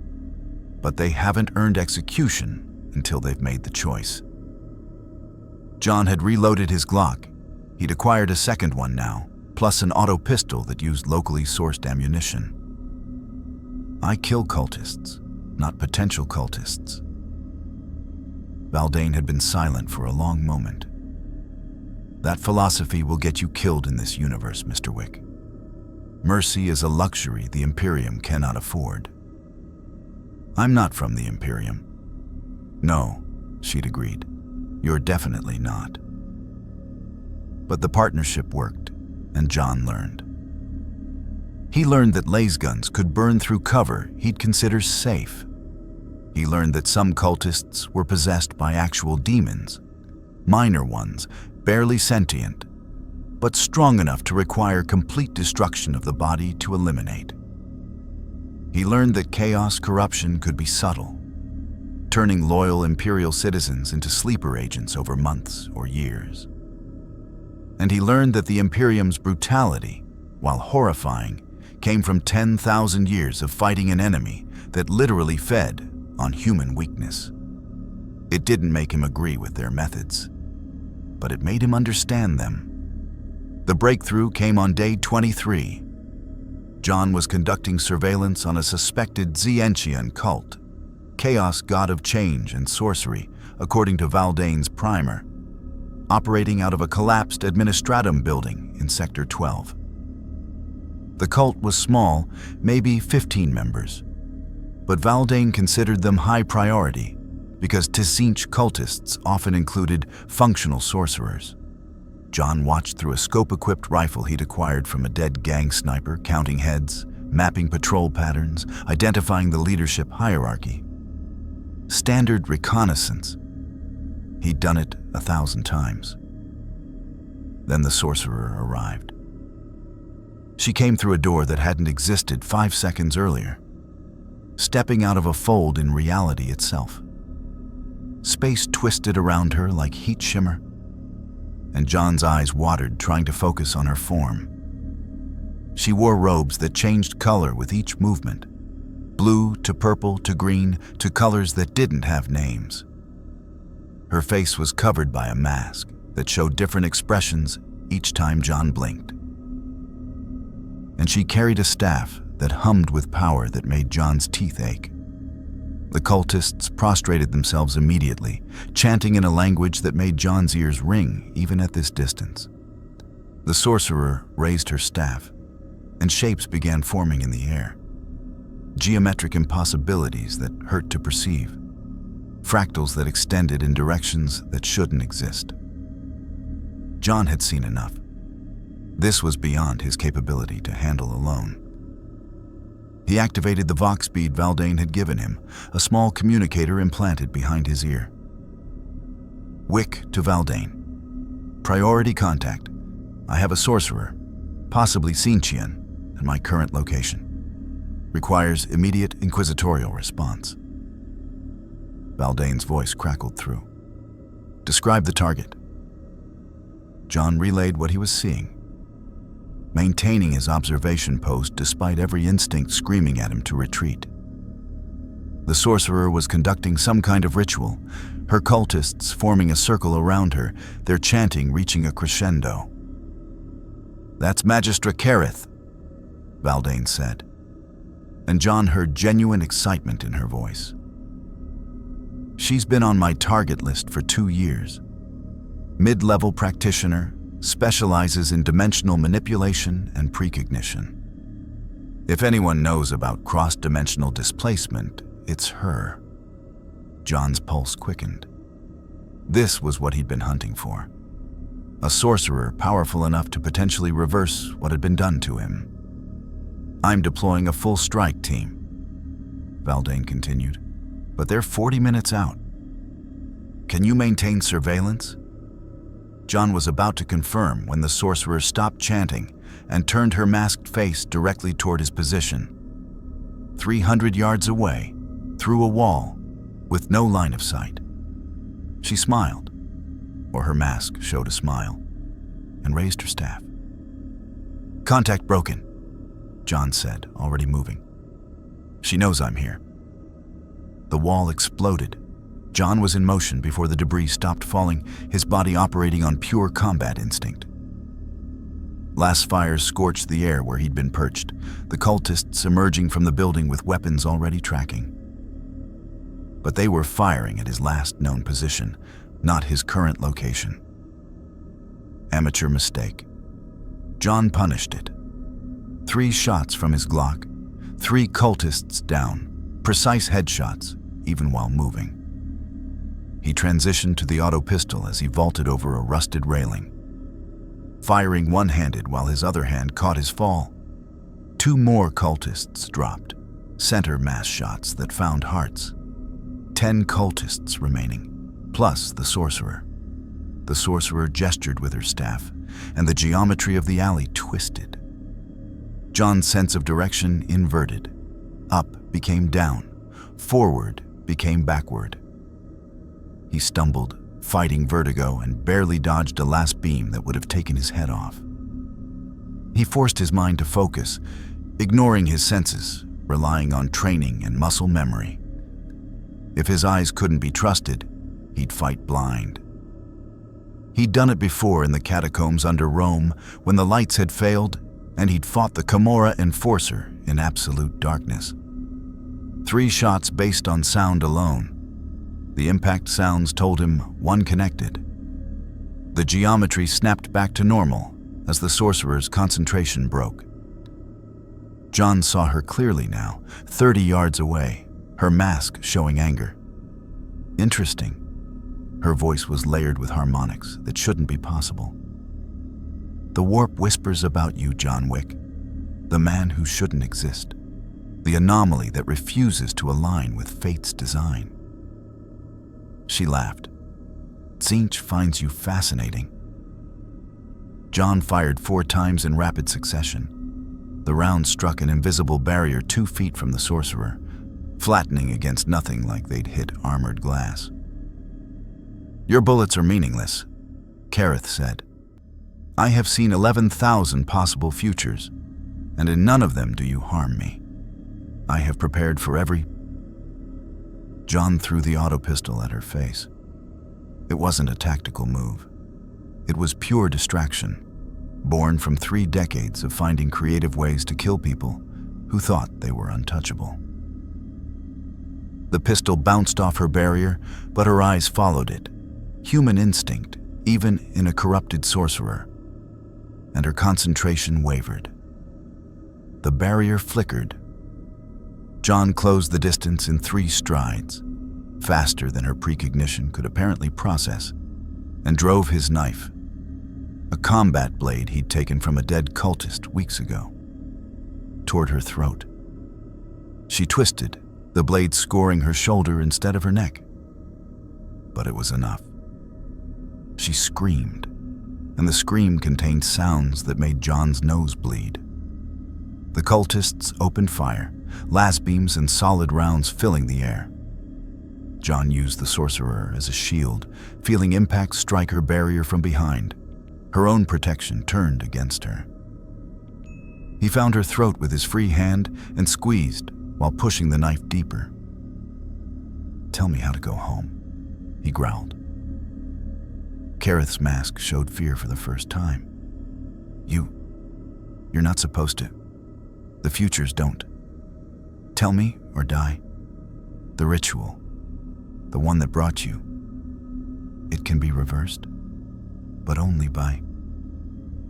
but they haven't earned execution until they've made the choice." John had reloaded his Glock. He'd acquired a second one now, plus an auto pistol that used locally sourced ammunition. "I kill cultists, not potential cultists." Valdane had been silent for a long moment. "That philosophy will get you killed in this universe, Mr. Wick. Mercy is a luxury the Imperium cannot afford." "I'm not from the Imperium." "No," she'd agreed. "You're definitely not." But the partnership worked, and John learned. He learned that lasguns could burn through cover he'd consider safe. He learned that some cultists were possessed by actual demons, minor ones, barely sentient, but strong enough to require complete destruction of the body to eliminate. He learned that chaos corruption could be subtle, turning loyal Imperial citizens into sleeper agents over months or years. And he learned that the Imperium's brutality, while horrifying, came from 10,000 years of fighting an enemy that literally fed on human weakness. It didn't make him agree with their methods, but it made him understand them. The breakthrough came on day 23. John was conducting surveillance on a suspected Xientian cult, chaos god of change and sorcery, according to Valdane's primer, operating out of a collapsed administratum building in Sector 12. The cult was small, maybe 15 members, but Valdane considered them high priority because Tsinch cultists often included functional sorcerers. John watched through a scope-equipped rifle he'd acquired from a dead gang sniper, counting heads, mapping patrol patterns, identifying the leadership hierarchy. Standard reconnaissance. He'd done it 1,000 times. Then the sorcerer arrived. She came through a door that hadn't existed 5 seconds earlier, stepping out of a fold in reality itself. Space twisted around her like heat shimmer, and John's eyes watered trying to focus on her form. She wore robes that changed color with each movement, blue to purple to green to colors that didn't have names. Her face was covered by a mask that showed different expressions each time John blinked. And she carried a staff that hummed with power that made John's teeth ache. The cultists prostrated themselves immediately, chanting in a language that made John's ears ring even at this distance. The sorcerer raised her staff, and shapes began forming in the air. Geometric impossibilities that hurt to perceive. Fractals that extended in directions that shouldn't exist. John had seen enough. This was beyond his capability to handle alone. He activated the Vox bead Valdane had given him, a small communicator implanted behind his ear. Wick to Valdane. Priority contact. I have a sorcerer, possibly Sinchian, in my current location. Requires immediate inquisitorial response. Valdane's voice crackled through. Describe the target. John relayed what he was seeing, maintaining his observation post despite every instinct screaming at him to retreat. The sorcerer was conducting some kind of ritual, her cultists forming a circle around her, their chanting reaching a crescendo. That's Magistra Kareth, Valdane said, and John heard genuine excitement in her voice. She's been on my target list for 2 years. Mid-level practitioner, specializes in dimensional manipulation and precognition. If anyone knows about cross-dimensional displacement, it's her. John's pulse quickened. This was what he'd been hunting for. A sorcerer powerful enough to potentially reverse what had been done to him. I'm deploying a full strike team, Valdane continued, but they're 40 minutes out. Can you maintain surveillance? John was about to confirm when the sorcerer stopped chanting and turned her masked face directly toward his position. 300 yards away, through a wall, with no line of sight. She smiled, or her mask showed a smile, and raised her staff. Contact broken, John said, already moving. She knows I'm here. The wall exploded. John was in motion before the debris stopped falling, his body operating on pure combat instinct. Last fires scorched the air where he'd been perched, the cultists emerging from the building with weapons already tracking. But they were firing at his last known position, not his current location. Amateur mistake. John punished it. 3 shots from his Glock, 3 cultists down, precise headshots, even while moving. He transitioned to the auto pistol as he vaulted over a rusted railing, firing one-handed while his other hand caught his fall. 2 more cultists dropped, center mass shots that found hearts. 10 cultists remaining, plus the sorcerer. The sorcerer gestured with her staff, and the geometry of the alley twisted. John's sense of direction inverted. Up became down, forward became backward. He stumbled, fighting vertigo, and barely dodged a last beam that would have taken his head off. He forced his mind to focus, ignoring his senses, relying on training and muscle memory. If his eyes couldn't be trusted, he'd fight blind. He'd done it before in the catacombs under Rome when the lights had failed, and he'd fought the Camorra Enforcer in absolute darkness. 3 shots based on sound alone. The impact sounds told him one connected. The geometry snapped back to normal as the sorcerer's concentration broke. John saw her clearly now, 30 yards away, her mask showing anger. Interesting. Her voice was layered with harmonics that shouldn't be possible. The warp whispers about you, John Wick, the man who shouldn't exist, the anomaly that refuses to align with fate's design. She laughed. Tzeentch finds you fascinating. John fired 4 times in rapid succession. The round struck an invisible barrier 2 feet from the sorcerer, flattening against nothing like they'd hit armored glass. Your bullets are meaningless, Kareth said. I have seen 11,000 possible futures, and in none of them do you harm me. I have prepared for every... John threw the auto pistol at her face. It wasn't a tactical move. It was pure distraction, born from 3 decades of finding creative ways to kill people who thought they were untouchable. The pistol bounced off her barrier, but her eyes followed it. Human instinct, even in a corrupted sorcerer. And her concentration wavered. The barrier flickered. John closed the distance in 3 strides, faster than her precognition could apparently process, and drove his knife, a combat blade he'd taken from a dead cultist weeks ago, toward her throat. She twisted, the blade scoring her shoulder instead of her neck. But it was enough. She screamed, and the scream contained sounds that made John's nose bleed. The cultists opened fire, last beams and solid rounds filling the air. John used the sorcerer as a shield, feeling impact strike her barrier from behind. Her own protection turned against her. He found her throat with his free hand and squeezed while pushing the knife deeper. "Tell me how to go home," he growled. Kareth's mask showed fear for the first time. You're not supposed to. The futures don't. Tell me or die. The ritual, the one that brought you, it can be reversed, but only by...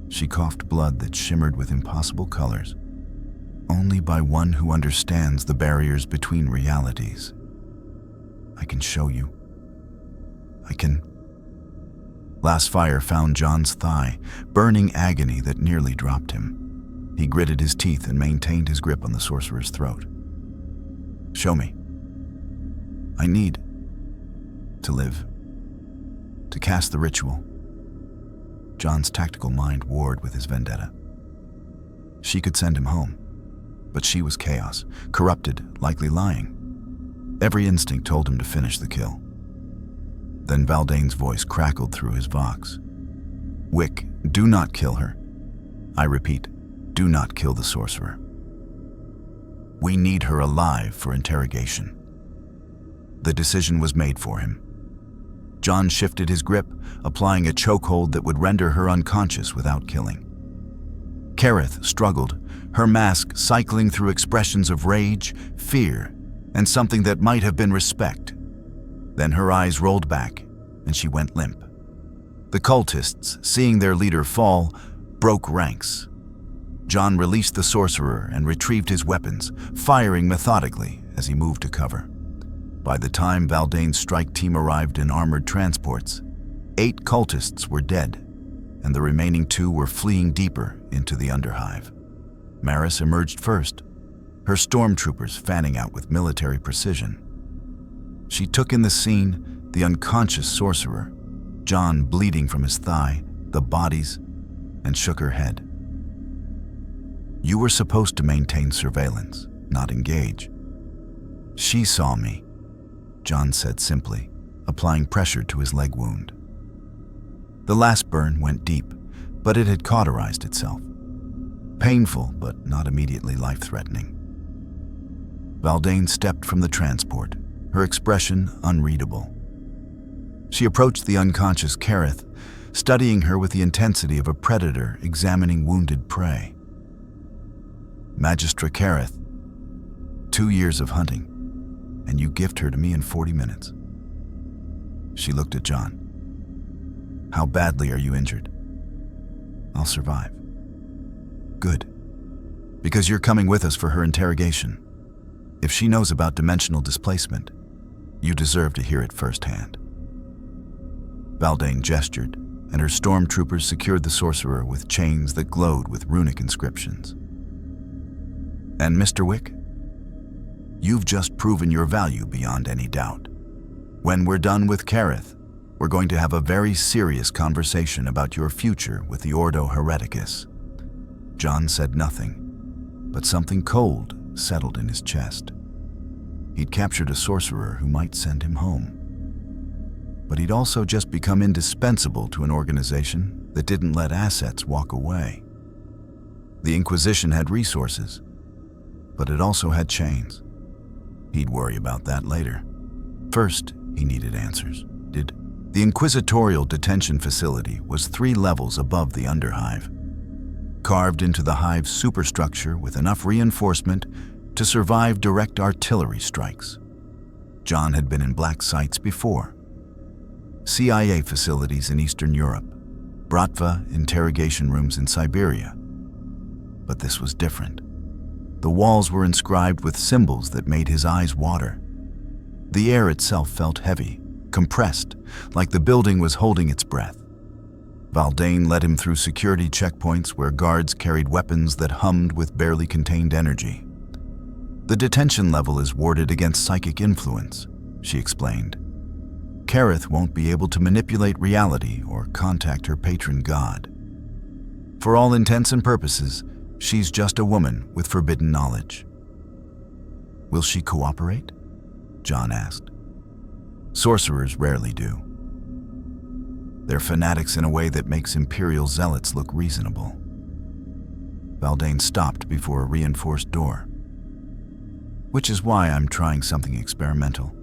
She coughed blood that shimmered with impossible colors. Only by one who understands the barriers between realities. I can show you. I can... Last fire found John's thigh, burning agony that nearly dropped him. He gritted his teeth and maintained his grip on the sorcerer's throat. Show me. I need to live, to cast the ritual. John's tactical mind warred with his vendetta. She could send him home, but she was chaos, corrupted, likely lying. Every instinct told him to finish the kill. Then Valdane's voice crackled through his vox. Wick, do not kill her. I repeat, do not kill the sorcerer. We need her alive for interrogation. The decision was made for him. John shifted his grip, applying a chokehold that would render her unconscious without killing. Kareth struggled, her mask cycling through expressions of rage, fear, and something that might have been respect. Then her eyes rolled back, and she went limp. The cultists, seeing their leader fall, broke ranks. John released the sorcerer and retrieved his weapons, firing methodically as he moved to cover. By the time Valdane's strike team arrived in armored transports, 8 cultists were dead, and the remaining 2 were fleeing deeper into the underhive. Maris emerged first, her stormtroopers fanning out with military precision. She took in the scene, the unconscious sorcerer, John bleeding from his thigh, the bodies, and shook her head. You were supposed to maintain surveillance, not engage. She saw me, John said simply, applying pressure to his leg wound. The last burn went deep, but it had cauterized itself. Painful, but not immediately life-threatening. Valdane stepped from the transport, her expression unreadable. She approached the unconscious Kareth, studying her with the intensity of a predator examining wounded prey. Magistra Kareth, 2 years of hunting, and you gift her to me in 40 minutes. She looked at John. How badly are you injured? I'll survive. Good. Because you're coming with us for her interrogation. If she knows about dimensional displacement, you deserve to hear it firsthand. Valdane gestured, and her stormtroopers secured the sorcerer with chains that glowed with runic inscriptions. And Mr. Wick, you've just proven your value beyond any doubt. When we're done with Kareth, we're going to have a very serious conversation about your future with the Ordo Hereticus. John said nothing, but something cold settled in his chest. He'd captured a sorcerer who might send him home. But he'd also just become indispensable to an organization that didn't let assets walk away. The Inquisition had resources, but it also had chains. He'd worry about that later. First, he needed answers. The Inquisitorial detention facility was 3 levels above the underhive, carved into the hive's superstructure with enough reinforcement to survive direct artillery strikes. John had been in black sites before. CIA facilities in Eastern Europe, Bratva interrogation rooms in Siberia. But this was different. The walls were inscribed with symbols that made his eyes water. The air itself felt heavy, compressed, like the building was holding its breath. Valdane led him through security checkpoints where guards carried weapons that hummed with barely contained energy. The detention level is warded against psychic influence, she explained. Kareth won't be able to manipulate reality or contact her patron god. For all intents and purposes, she's just a woman with forbidden knowledge. Will she cooperate? John asked. Sorcerers rarely do. They're fanatics in a way that makes Imperial zealots look reasonable. Valdane stopped before a reinforced door. Which is why I'm trying something experimental.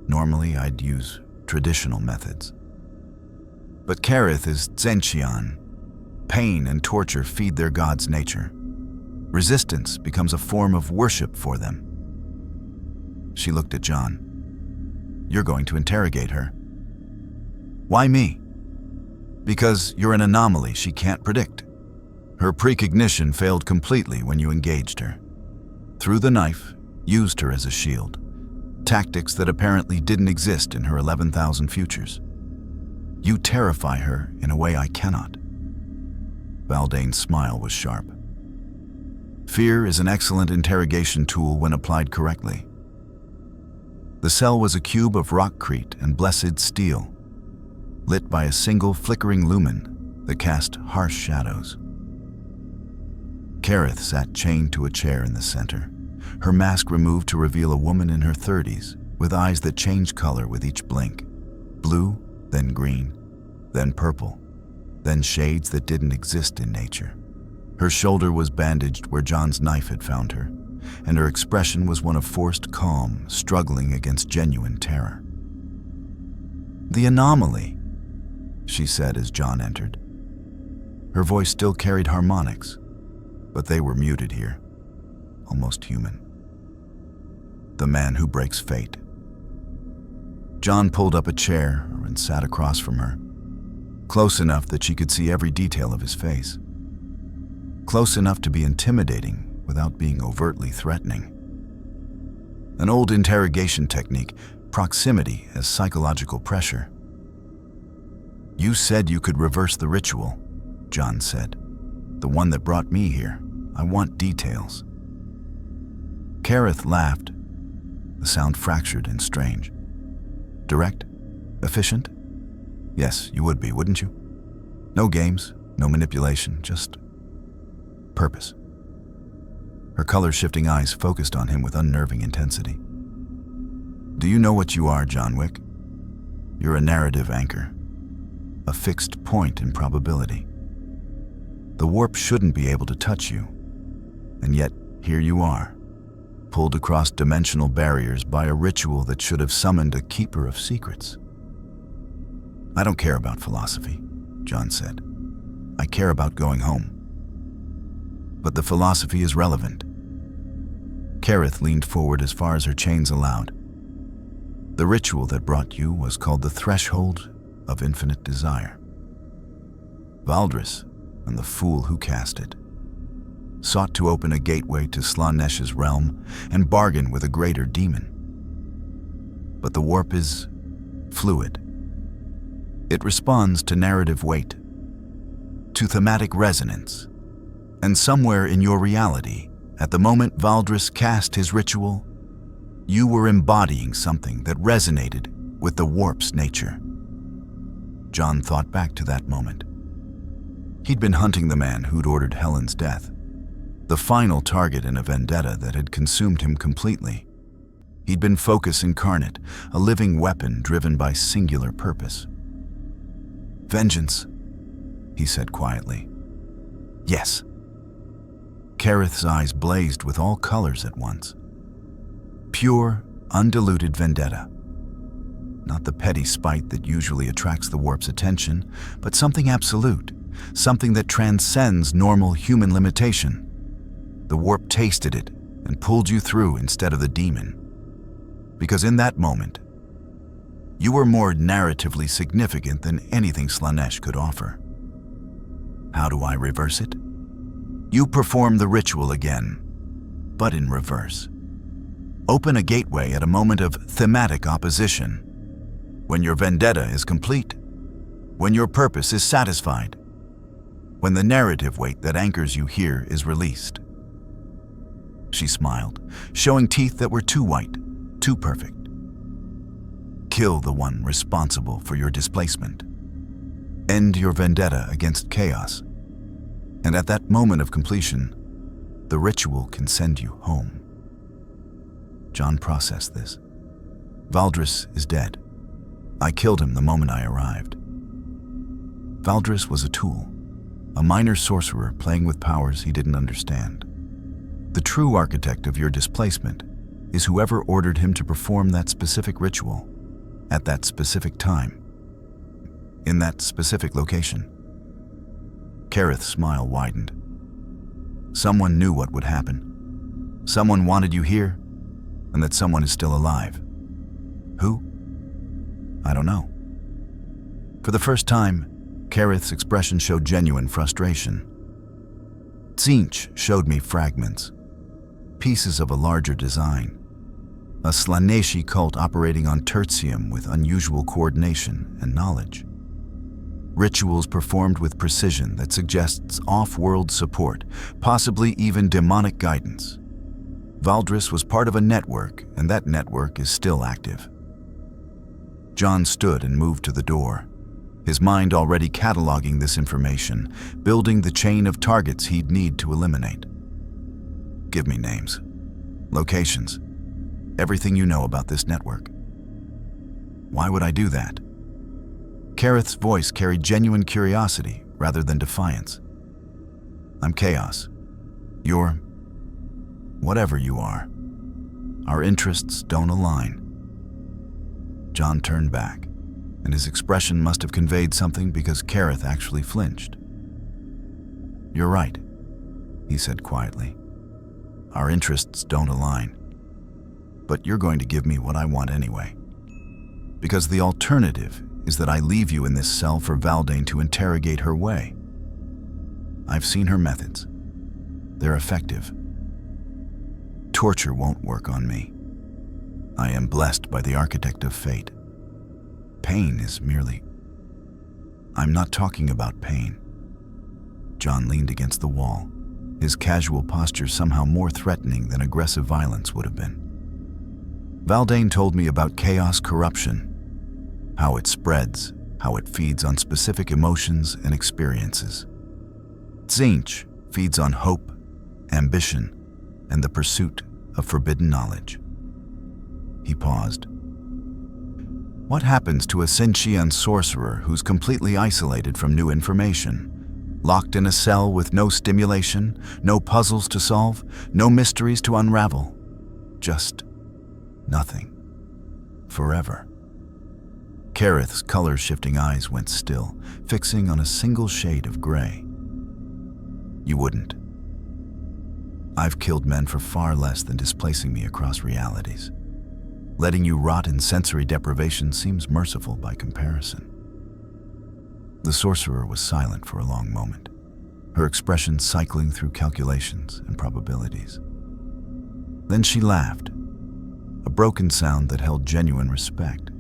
Normally, I'd use traditional methods. But Kareth is Zentian. Pain and torture feed their god's nature. Resistance becomes a form of worship for them. She looked at John. You're going to interrogate her. Why me? Because you're an anomaly she can't predict. Her precognition failed completely when you engaged her. Threw the knife, used her as a shield. Tactics that apparently didn't exist in her 11,000 futures. You terrify her in a way I cannot. Valdane's smile was sharp. Fear is an excellent interrogation tool when applied correctly. The cell was a cube of rockcrete and blessed steel, lit by a single flickering lumen that cast harsh shadows. Kareth sat chained to a chair in the center, her mask removed to reveal a woman in her 30s, with eyes that changed color with each blink. Blue, then green, then purple, then shades that didn't exist in nature. Her shoulder was bandaged where John's knife had found her, and her expression was one of forced calm, struggling against genuine terror. The anomaly, she said as John entered. Her voice still carried harmonics, but they were muted here, almost human. The man who breaks fate. John pulled up a chair and sat across from her, close enough that she could see every detail of his face. Close enough to be intimidating without being overtly threatening. An old interrogation technique, proximity as psychological pressure. You said you could reverse the ritual, John said. The one that brought me here. I want details. Kareth laughed, the sound fractured and strange. Direct? Efficient? Yes, you would be, wouldn't you? No games, no manipulation, just purpose. Her color-shifting eyes focused on him with unnerving intensity. Do you know what you are, John Wick? You're a narrative anchor, a fixed point in probability. The warp shouldn't be able to touch you, and yet here you are, pulled across dimensional barriers by a ritual that should have summoned a keeper of secrets. I don't care about philosophy, John said. I care about going home. But the philosophy is relevant. Kareth leaned forward as far as her chains allowed. The ritual that brought you was called the Threshold of Infinite Desire. Valdris, and the fool who cast it, sought to open a gateway to Slaanesh's realm and bargain with a greater demon. But the warp is fluid. It responds to narrative weight, to thematic resonance, and somewhere in your reality, at the moment Valdris cast his ritual, you were embodying something that resonated with the warp's nature. John thought back to that moment. He'd been hunting the man who'd ordered Helen's death, the final target in a vendetta that had consumed him completely. He'd been Focus incarnate, a living weapon driven by singular purpose. Vengeance, he said quietly. Yes. Kareth's eyes blazed with all colors at once. Pure, undiluted vendetta. Not the petty spite that usually attracts the warp's attention, but something absolute, something that transcends normal human limitation. The warp tasted it and pulled you through instead of the demon. Because in that moment, you were more narratively significant than anything Slaanesh could offer. How do I reverse it? You perform the ritual again, but in reverse. Open a gateway at a moment of thematic opposition, when your vendetta is complete, when your purpose is satisfied, when the narrative weight that anchors you here is released. She smiled, showing teeth that were too white, too perfect. Kill the one responsible for your displacement. End your vendetta against chaos. And at that moment of completion, the ritual can send you home. John processed this. Valdris is dead. I killed him the moment I arrived. Valdris was a tool, a minor sorcerer playing with powers he didn't understand. The true architect of your displacement is whoever ordered him to perform that specific ritual at that specific time, in that specific location. Kareth's smile widened. Someone knew what would happen. Someone wanted you here, and that someone is still alive. Who? I don't know. For the first time, Kareth's expression showed genuine frustration. Tzeentch showed me fragments, pieces of a larger design. A Slaaneshi cult operating on tertium with unusual coordination and knowledge. Rituals performed with precision that suggests off-world support, possibly even demonic guidance. Valdris was part of a network, and that network is still active. John stood and moved to the door, his mind already cataloging this information, building the chain of targets he'd need to eliminate. Give me names, locations, everything you know about this network. Why would I do that? Kareth's voice carried genuine curiosity rather than defiance. I'm Chaos. You're whatever you are. Our interests don't align. John turned back, and his expression must have conveyed something because Kareth actually flinched. You're right, he said quietly. Our interests don't align. But you're going to give me what I want anyway. Because the alternative is that I leave you in this cell for Valdane to interrogate her way. I've seen her methods. They're effective. Torture won't work on me. I am blessed by the architect of fate. Pain is merely... I'm not talking about pain. John leaned against the wall, his casual posture somehow more threatening than aggressive violence would have been. Valdane told me about chaos corruption, how it spreads, how it feeds on specific emotions and experiences. Tzeentch feeds on hope, ambition, and the pursuit of forbidden knowledge. He paused. What happens to a Tzeentchian sorcerer who's completely isolated from new information, locked in a cell with no stimulation, no puzzles to solve, no mysteries to unravel? Just nothing. Forever. Kareth's color-shifting eyes went still, fixing on a single shade of gray. You wouldn't. I've killed men for far less than displacing me across realities. Letting you rot in sensory deprivation seems merciful by comparison. The sorcerer was silent for a long moment, her expression cycling through calculations and probabilities. Then she laughed, a broken sound that held genuine respect.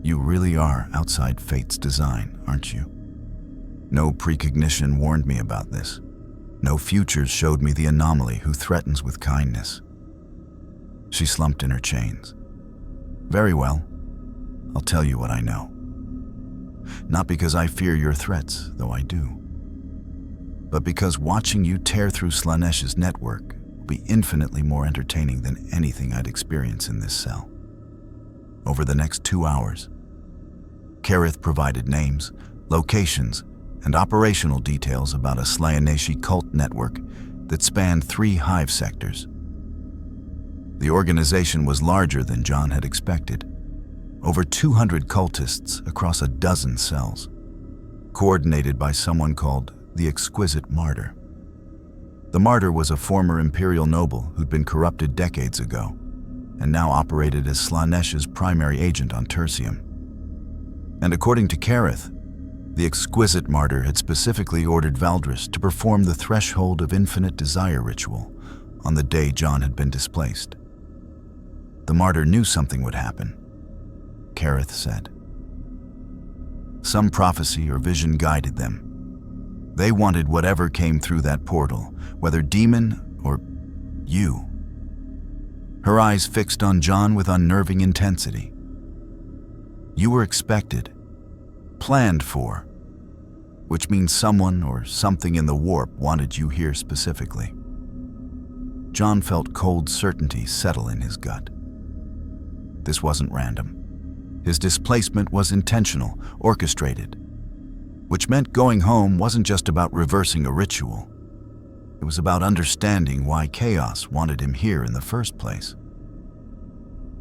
You really are outside fate's design, aren't you? No precognition warned me about this. No futures showed me the anomaly who threatens with kindness. She slumped in her chains. Very well. I'll tell you what I know. Not because I fear your threats, though I do, but because watching you tear through Slaanesh's network will be infinitely more entertaining than anything I'd experience in this cell. Over the next 2 hours, Kareth provided names, locations, and operational details about a Slaaneshi cult network that spanned 3 hive sectors. The organization was larger than John had expected. Over 200 cultists across a dozen cells, coordinated by someone called the Exquisite Martyr. The Martyr was a former imperial noble who'd been corrupted decades ago, and now operated as Slaanesh's primary agent on Tertium. And according to Kareth, the exquisite martyr had specifically ordered Valdris to perform the Threshold of Infinite Desire ritual on the day John had been displaced. The martyr knew something would happen, Kareth said. Some prophecy or vision guided them. They wanted whatever came through that portal, whether demon or you. Her eyes fixed on John with unnerving intensity. You were expected, planned for, which means someone or something in the warp wanted you here specifically. John felt cold certainty settle in his gut. This wasn't random. His displacement was intentional, orchestrated, which meant going home wasn't just about reversing a ritual. It was about understanding why Chaos wanted him here in the first place.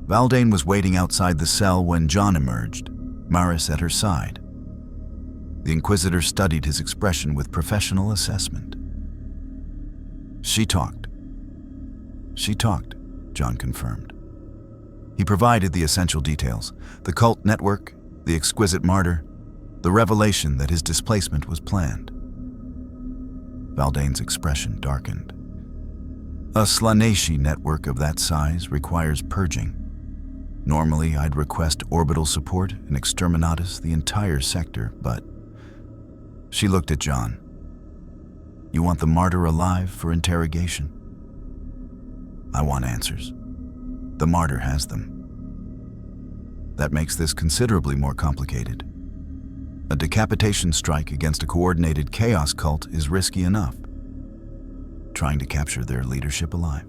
Valdane was waiting outside the cell when John emerged, Maris at her side. The Inquisitor studied his expression with professional assessment. She talked, John confirmed. He provided the essential details: the cult network, the exquisite martyr, the revelation that his displacement was planned. Valdane's expression darkened. A Slaaneshi network of that size requires purging. Normally, I'd request orbital support and exterminatus the entire sector, but... She looked at John. You want the martyr alive for interrogation? I want answers. The martyr has them. That makes this considerably more complicated. A decapitation strike against a coordinated chaos cult is risky enough. Trying to capture their leadership alive.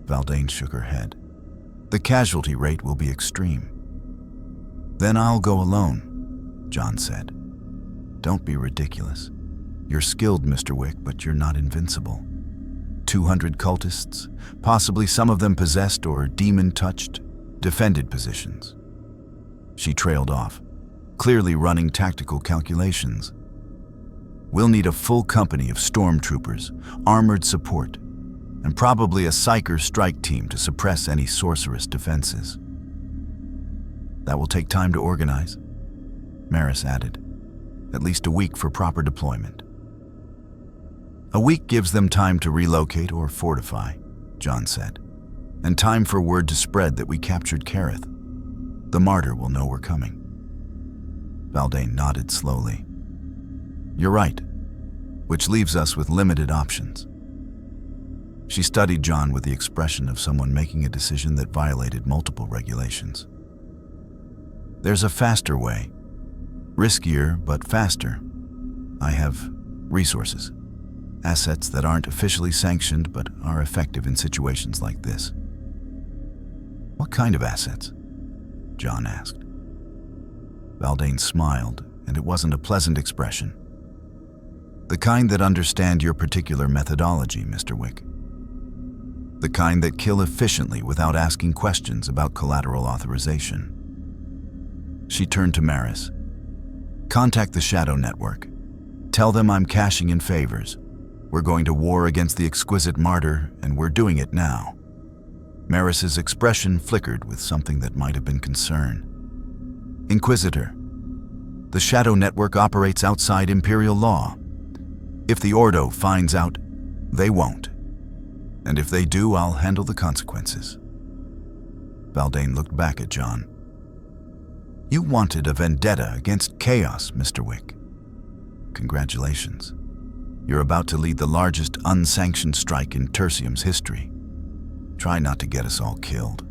Valdane shook her head. The casualty rate will be extreme. Then I'll go alone, John said. Don't be ridiculous. You're skilled, Mr. Wick, but you're not invincible. 200 cultists, possibly some of them possessed or demon-touched, defended positions. She trailed off, clearly running tactical calculations. We'll need a full company of stormtroopers, armored support, and probably a psyker strike team to suppress any sorceress defenses. That will take time to organize, Maris added. At least a week for proper deployment. A week gives them time to relocate or fortify, John said, and time for word to spread that we captured Kareth. The martyr will know we're coming. Valdane nodded slowly. You're right, which leaves us with limited options. She studied John with the expression of someone making a decision that violated multiple regulations. There's a faster way. Riskier, but faster. I have resources. Assets that aren't officially sanctioned, but are effective in situations like this. What kind of assets? John asked. Valdane smiled, and it wasn't a pleasant expression. The kind that understand your particular methodology, Mr. Wick. The kind that kill efficiently without asking questions about collateral authorization. She turned to Maris. Contact the Shadow Network. Tell them I'm cashing in favors. We're going to war against the exquisite martyr, and we're doing it now. Maris's expression flickered with something that might have been concern. Inquisitor, the Shadow Network operates outside Imperial law. If the Ordo finds out, they won't. And if they do, I'll handle the consequences. Valdane looked back at John. You wanted a vendetta against Chaos, Mr. Wick. Congratulations. You're about to lead the largest unsanctioned strike in Tertium's history. Try not to get us all killed.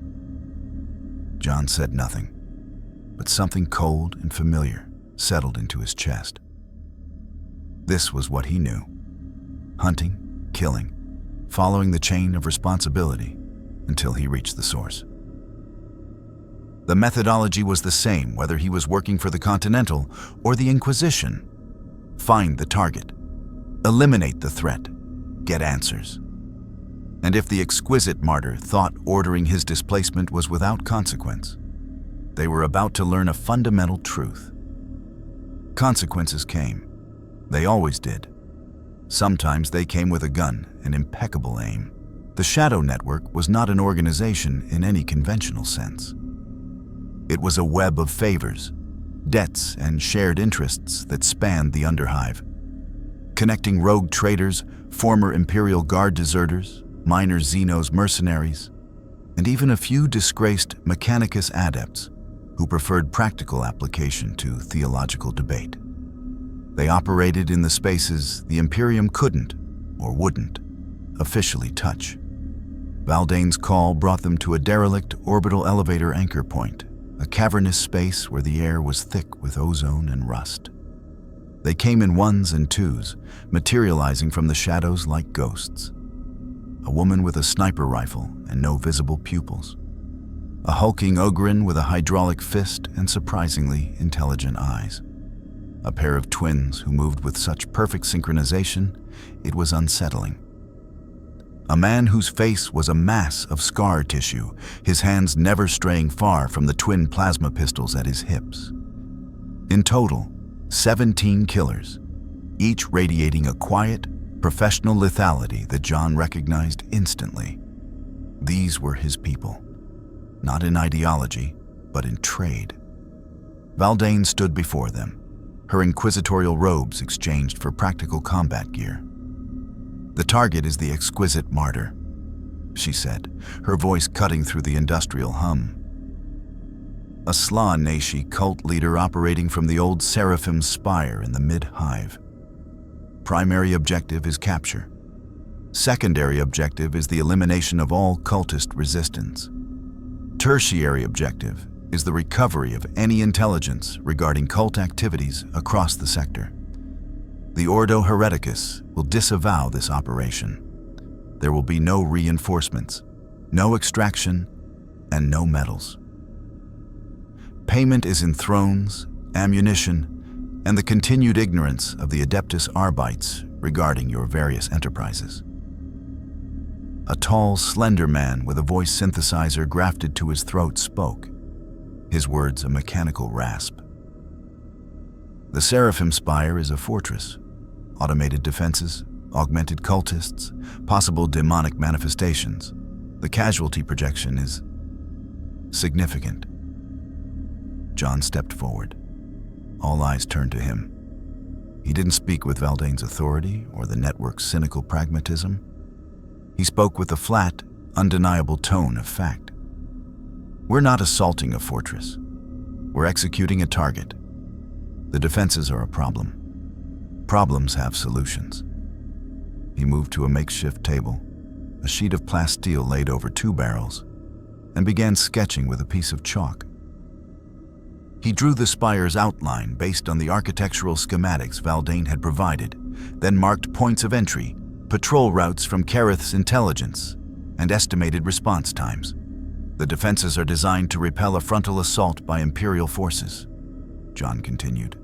John said nothing, but something cold and familiar settled into his chest. This was what he knew. Hunting, killing, following the chain of responsibility until he reached the source. The methodology was the same whether he was working for the Continental or the Inquisition. Find the target. Eliminate the threat. Get answers. And if the exquisite martyr thought ordering his displacement was without consequence, they were about to learn a fundamental truth. Consequences came. They always did. Sometimes they came with a gun and impeccable aim. The Shadow Network was not an organization in any conventional sense. It was a web of favors, debts, and shared interests that spanned the Underhive, connecting rogue traders, former Imperial Guard deserters, minor Xenos mercenaries, and even a few disgraced Mechanicus adepts who preferred practical application to theological debate. They operated in the spaces the Imperium couldn't, or wouldn't, officially touch. Valdane's call brought them to a derelict orbital elevator anchor point, a cavernous space where the air was thick with ozone and rust. They came in ones and twos, materializing from the shadows like ghosts. A woman with a sniper rifle and no visible pupils. A hulking Ogren with a hydraulic fist and surprisingly intelligent eyes. A pair of twins who moved with such perfect synchronization, it was unsettling. A man whose face was a mass of scar tissue, his hands never straying far from the twin plasma pistols at his hips. In total, 17 killers, each radiating a quiet, professional lethality that John recognized instantly. These were his people, not in ideology, but in trade. Valdane stood before them, her inquisitorial robes exchanged for practical combat gear. "The target is the exquisite martyr," she said, her voice cutting through the industrial hum. A Slaanesh cult leader operating from the old Seraphim Spire in the mid-hive. Primary objective is capture. Secondary objective is the elimination of all cultist resistance. Tertiary objective is the recovery of any intelligence regarding cult activities across the sector. The Ordo Hereticus will disavow this operation. There will be no reinforcements, no extraction, and no medals. Payment is in thrones, ammunition, and the continued ignorance of the Adeptus Arbites regarding your various enterprises. A tall, slender man with a voice synthesizer grafted to his throat spoke, his words a mechanical rasp. The Seraphim Spire is a fortress. Automated defenses, augmented cultists, possible demonic manifestations. The casualty projection is significant. John stepped forward. All eyes turned to him. He didn't speak with Valdane's authority or the network's cynical pragmatism. He spoke with the flat, undeniable tone of fact. We're not assaulting a fortress. We're executing a target. The defenses are a problem. Problems have solutions. He moved to a makeshift table, a sheet of plasteel laid over 2 barrels, and began sketching with a piece of chalk. He drew the spire's outline based on the architectural schematics Valdane had provided, then marked points of entry, patrol routes from Kareth's intelligence, and estimated response times. The defenses are designed to repel a frontal assault by Imperial forces, John continued.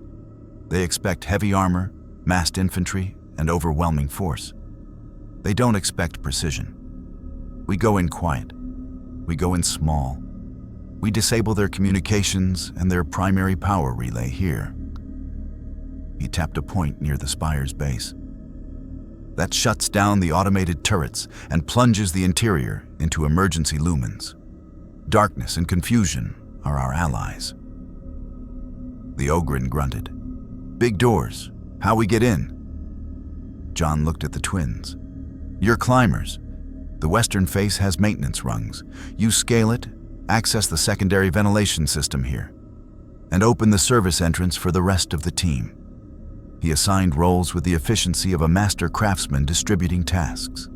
They expect heavy armor, massed infantry, and overwhelming force. They don't expect precision. We go in quiet. We go in small. We disable their communications and their primary power relay here. He tapped a point near the spire's base. That shuts down the automated turrets and plunges the interior into emergency lumens. Darkness and confusion are our allies. The Ogren grunted. "Big doors. How we get in?" John looked at the twins. "You're climbers. The western face has maintenance rungs. You scale it, access the secondary ventilation system here, and open the service entrance for the rest of the team." He assigned roles with the efficiency of a master craftsman distributing tasks.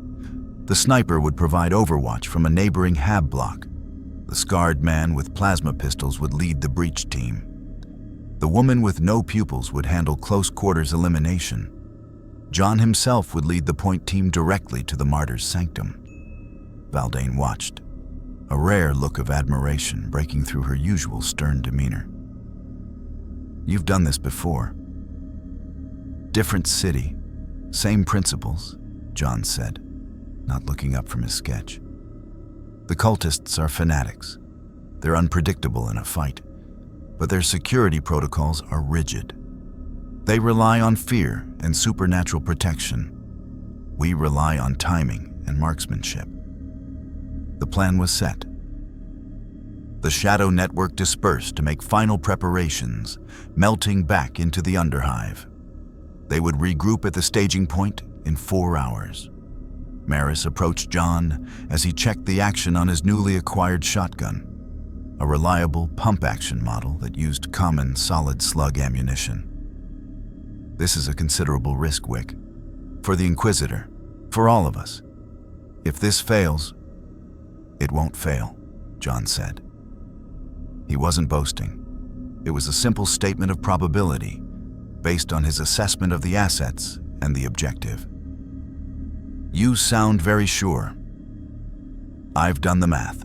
The sniper would provide overwatch from a neighboring hab block. The scarred man with plasma pistols would lead the breach team. The woman with no pupils would handle close quarters elimination. John himself would lead the point team directly to the martyr's sanctum. Valdane watched, a rare look of admiration breaking through her usual stern demeanor. "You've done this before." "Different city, same principles," John said, not looking up from his sketch. "The cultists are fanatics. They're unpredictable in a fight, but their security protocols are rigid. They rely on fear and supernatural protection. We rely on timing and marksmanship. The plan was set. The shadow network dispersed to make final preparations, melting back into the underhive. They would regroup at the staging point in 4 hours. Maris approached John as he checked the action on his newly acquired shotgun, a reliable pump-action model that used common solid slug ammunition. This is a considerable risk, Wick. For the Inquisitor, for all of us. If this fails, it won't fail, John said. He wasn't boasting. It was a simple statement of probability, based on his assessment of the assets and the objective. You sound very sure. I've done the math.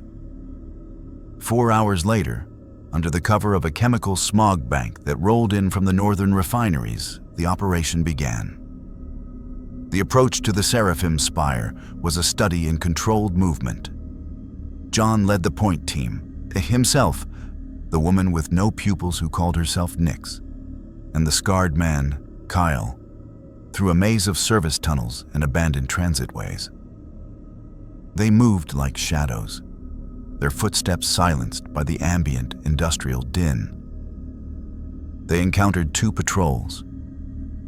4 hours later, under the cover of a chemical smog bank that rolled in from the northern refineries, the operation began. The approach to the Seraphim Spire was a study in controlled movement. John led the point team, himself, the woman with no pupils who called herself Nyx, and the scarred man, Kyle, through a maze of service tunnels and abandoned transitways. They moved like shadows, their footsteps silenced by the ambient industrial din. They encountered 2 patrols.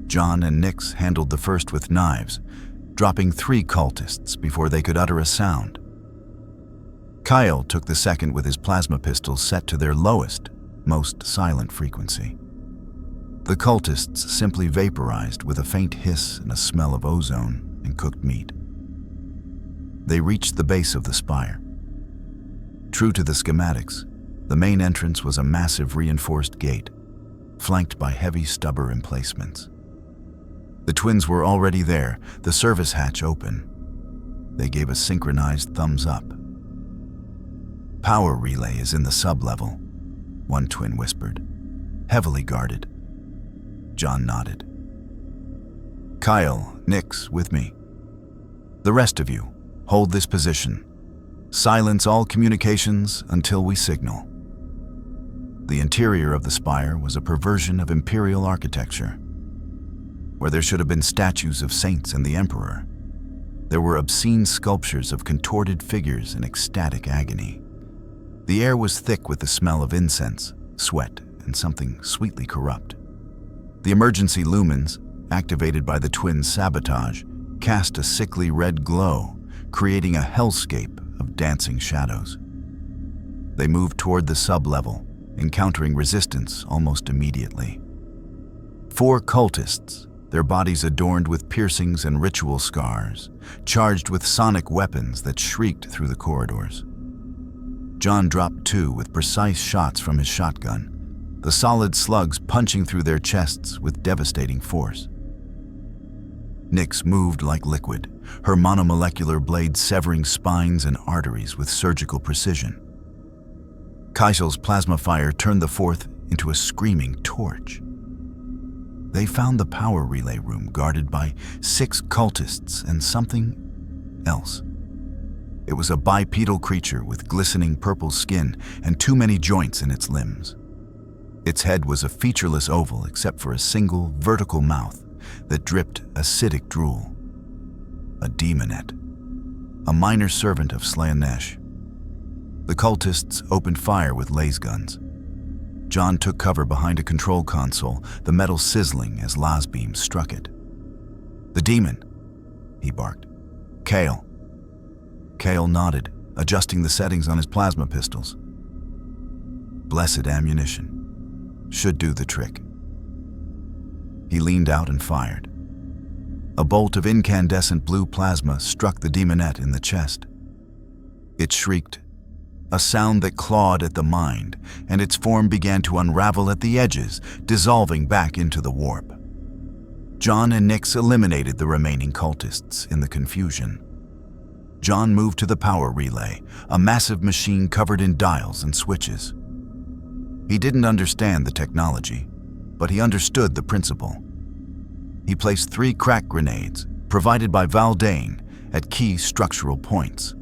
John and Nyx handled the first with knives, dropping 3 cultists before they could utter a sound. Kyle took the second with his plasma pistols set to their lowest, most silent frequency. The cultists simply vaporized with a faint hiss and a smell of ozone and cooked meat. They reached the base of the spire. True to the schematics, the main entrance was a massive reinforced gate, flanked by heavy stubber emplacements. The twins were already there, the service hatch open. They gave a synchronized thumbs up. Power relay is in the sub-level, one twin whispered. Heavily guarded. John nodded. Kyle, Nyx, with me. The rest of you, hold this position. Silence all communications until we signal. The interior of the spire was a perversion of imperial architecture. Where there should have been statues of saints and the emperor, there were obscene sculptures of contorted figures in ecstatic agony. The air was thick with the smell of incense, sweat, and something sweetly corrupt. The emergency lumens, activated by the twins' sabotage, cast a sickly red glow, creating a hellscape of dancing shadows. They moved toward the sub-level, encountering resistance almost immediately. 4 cultists, their bodies adorned with piercings and ritual scars, charged with sonic weapons that shrieked through the corridors. John dropped 2 with precise shots from his shotgun, the solid slugs punching through their chests with devastating force. Nyx moved like liquid, her monomolecular blade severing spines and arteries with surgical precision. Kyle's plasma fire turned the 4th into a screaming torch. They found the power relay room guarded by 6 cultists and something else. It was a bipedal creature with glistening purple skin and too many joints in its limbs. Its head was a featureless oval except for a single vertical mouth that dripped acidic drool. A demonette, a minor servant of Slaanesh. The cultists opened fire with laser guns. John took cover behind a control console, the metal sizzling as las beams struck it. The demon, he barked. Kale. Kale nodded, adjusting the settings on his plasma pistols. Blessed ammunition. Should do the trick. He leaned out and fired. A bolt of incandescent blue plasma struck the demonette in the chest. It shrieked, a sound that clawed at the mind, and its form began to unravel at the edges, dissolving back into the warp. John and Nyx eliminated the remaining cultists in the confusion. John moved to the power relay, a massive machine covered in dials and switches. He didn't understand the technology, but he understood the principle. He placed 3 crack grenades, provided by Valdane, at key structural points.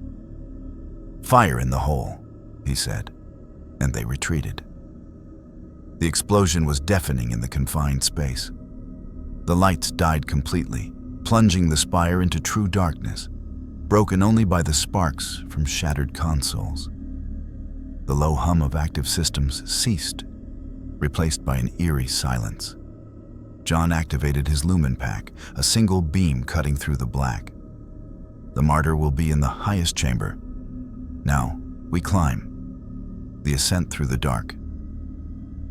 Fire in the hole, he said, and they retreated. The explosion was deafening in the confined space. The lights died completely, plunging the spire into true darkness. broken only by the sparks from shattered consoles. The low hum of active systems ceased, replaced by an eerie silence. John activated his lumen pack, a single beam cutting through the black. The martyr will be in the highest chamber. Now, we climb. The ascent through the dark.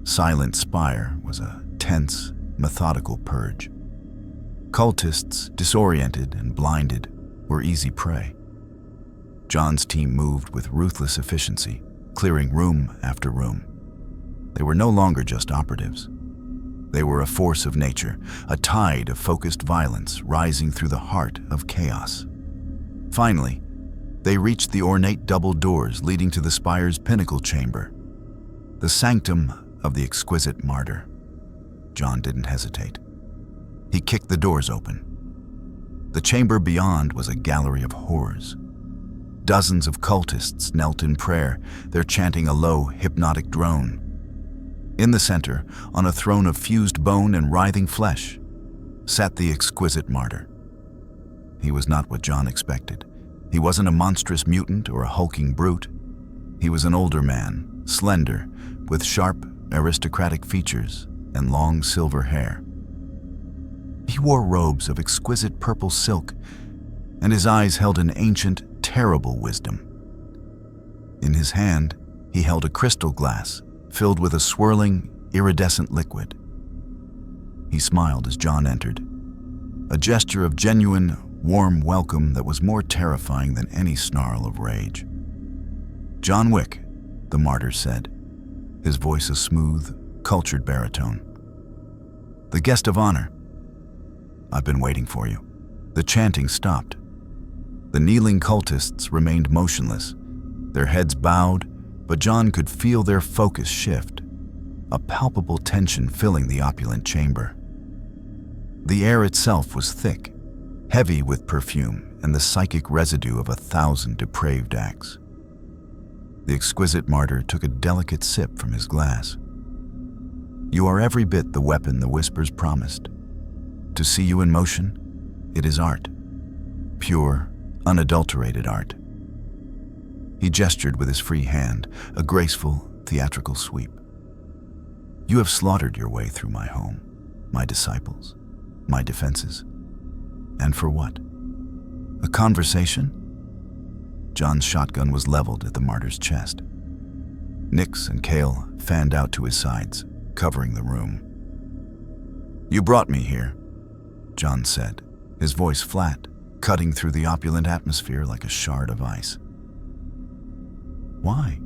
Silent Spire was a tense, methodical purge. Cultists, disoriented and blinded, were easy prey. John's team moved with ruthless efficiency, clearing room after room. They were no longer just operatives. They were a force of nature, a tide of focused violence rising through the heart of chaos. Finally, they reached the ornate double doors leading to the spire's pinnacle chamber, the sanctum of the exquisite martyr. John didn't hesitate. He kicked the doors open. The chamber beyond was a gallery of horrors. Dozens of cultists knelt in prayer, their chanting a low, hypnotic drone. In the center, on a throne of fused bone and writhing flesh, sat the exquisite martyr. He was not what John expected. He wasn't a monstrous mutant or a hulking brute. He was an older man, slender, with sharp, aristocratic features and long silver hair. He wore robes of exquisite purple silk, and his eyes held an ancient, terrible wisdom. In his hand, he held a crystal glass filled with a swirling, iridescent liquid. He smiled as John entered, a gesture of genuine, warm welcome that was more terrifying than any snarl of rage. "John Wick," the martyr said, his voice a smooth, cultured baritone. "The guest of honor. I've been waiting for you." The chanting stopped. The kneeling cultists remained motionless, their heads bowed, but John could feel their focus shift, a palpable tension filling the opulent chamber. The air itself was thick, heavy with perfume and the psychic residue of 1,000 depraved acts. The exquisite martyr took a delicate sip from his glass. "You are every bit the weapon the whispers promised. To see you in motion, it is art. Pure, unadulterated art." He gestured with his free hand, a graceful, theatrical sweep. "You have slaughtered your way through my home, my disciples, my defenses. And for what? A conversation?" John's shotgun was leveled at the martyr's chest. Nix and Kale fanned out to his sides, covering the room. "You brought me here," John said, his voice flat, cutting through the opulent atmosphere like a shard of ice. "Why?